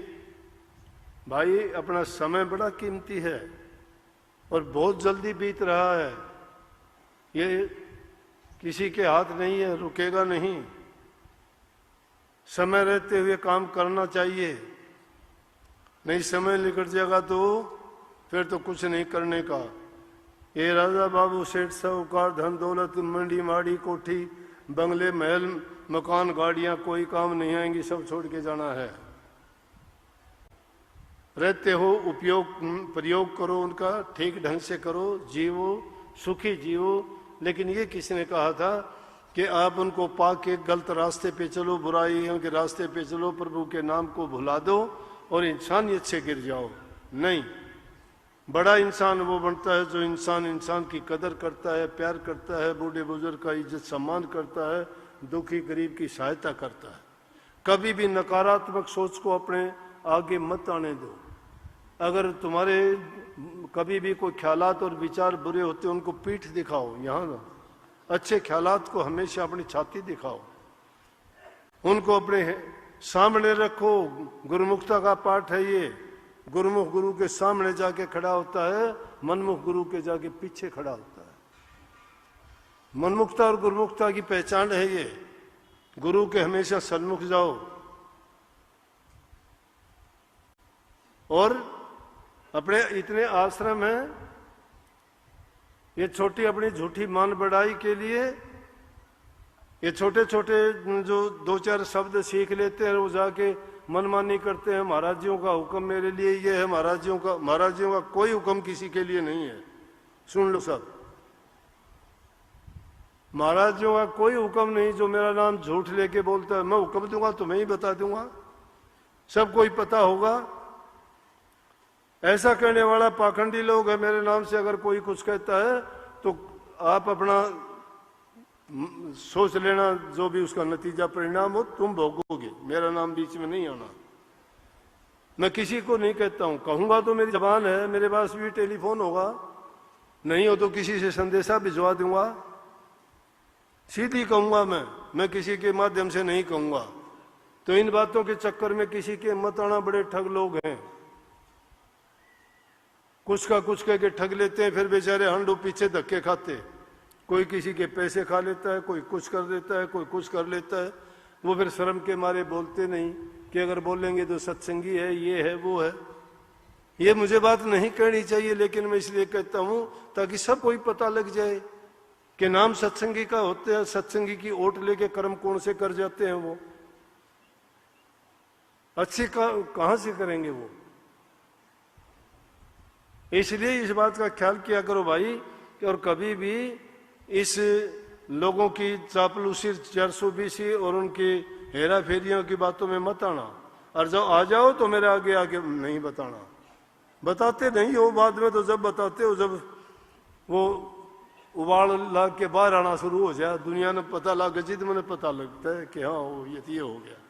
भाई अपना समय बड़ा कीमती है और बहुत जल्दी बीत रहा है। ये किसी के हाथ नहीं है, रुकेगा नहीं। समय रहते हुए काम करना चाहिए, नहीं समय निकट जाएगा तो फिर तो कुछ नहीं करने का। ये राजा बाबू सेठ साहूकार धन दौलत मंडी माड़ी कोठी बंगले महल मकान गाड़ियां कोई काम नहीं आएंगी, सब छोड़ के जाना है। रहते हो प्रयोग करो, उनका ठीक ढंग से करो, जीवो सुखी जीवो। लेकिन ये किसने कहा था कि आप उनको पा के गलत रास्ते पे चलो, बुराइयों के रास्ते पे चलो, प्रभु के नाम को भुला दो और इंसानियत से गिर जाओ? नहीं, बड़ा इंसान वो बनता है जो इंसान इंसान की कदर करता है, प्यार करता है, बूढ़े बुजुर्ग का इज्जत सम्मान करता है, दुखी गरीब की सहायता करता है। कभी भी नकारात्मक सोच को अपने आगे मत आने दो। अगर तुम्हारे कभी भी कोई ख्यालात और विचार बुरे होते हैं, उनको पीठ दिखाओ, यहाँ ना, अच्छे ख्यालात को हमेशा अपनी छाती दिखाओ, उनको अपने सामने रखो। गुरुमुखता का पाठ है ये। गुरुमुख गुरु के सामने जाके खड़ा होता है, मनमुख गुरु के जाके पीछे खड़ा होता है। मनमुखता और गुरुमुखता की पहचान है ये। गुरु के हमेशा सन्मुख जाओ और अपने इतने आश्रम हैं, ये छोटी अपनी झूठी मान बढ़ाई के लिए ये छोटे छोटे जो दो चार शब्द सीख लेते हैं, वो जाके मनमानी करते हैं। महाराजियों का हुक्म मेरे लिए ये है, महाराजियों का कोई हुक्म किसी के लिए नहीं है। सुन लो सब, महाराजियों का कोई हुक्म नहीं। जो मेरा नाम झूठ लेके बोलता है, मैं हुक्म दूंगा तुम्हें ही बता दूंगा, सबको ही पता होगा। ऐसा कहने वाला पाखंडी लोग है। मेरे नाम से अगर कोई कुछ कहता है तो आप अपना सोच लेना, जो भी उसका नतीजा परिणाम हो तुम भोगोगे। मेरा नाम बीच में नहीं आना। मैं किसी को नहीं कहता हूं, कहूंगा तो मेरी जबान है, मेरे पास भी टेलीफोन होगा, नहीं हो तो किसी से संदेशा भिजवा दूंगा। सीधी कहूंगा मैं किसी के माध्यम से नहीं कहूंगा। तो इन बातों के चक्कर में किसी के मत आना। बड़े ठग लोग हैं, कुछ का कुछ कह के ठग लेते हैं, फिर बेचारे हंडो पीछे धक्के खाते। कोई किसी के पैसे खा लेता है, कोई कुछ कर देता है, कोई कुछ कर लेता है। वो फिर शर्म के मारे बोलते नहीं कि अगर बोलेंगे तो सत्संगी है, ये है, वो है। ये मुझे बात नहीं कहनी चाहिए, लेकिन मैं इसलिए कहता हूं ताकि सबको ही पता लग जाए कि नाम सत्संगी का होते हैं। सत्संगी की ओट लेके कर्म कौन से कर जाते हैं, वो अच्छे कहां से करेंगे वो। इसलिए इस बात का ख्याल किया करो भाई, और कभी भी इस लोगों की चापलूसी, 420 और उनकी हेरा फेरियों की बातों में मत आना। और जब आ जाओ तो मेरे आगे आगे नहीं बताना। बताते नहीं हो बाद में, तो जब बताते हो जब वो उबाल लाग के बाहर आना शुरू हो जाए, दुनिया ने पता लग जिद मैंने पता लगता है कि हाँ ये हो गया।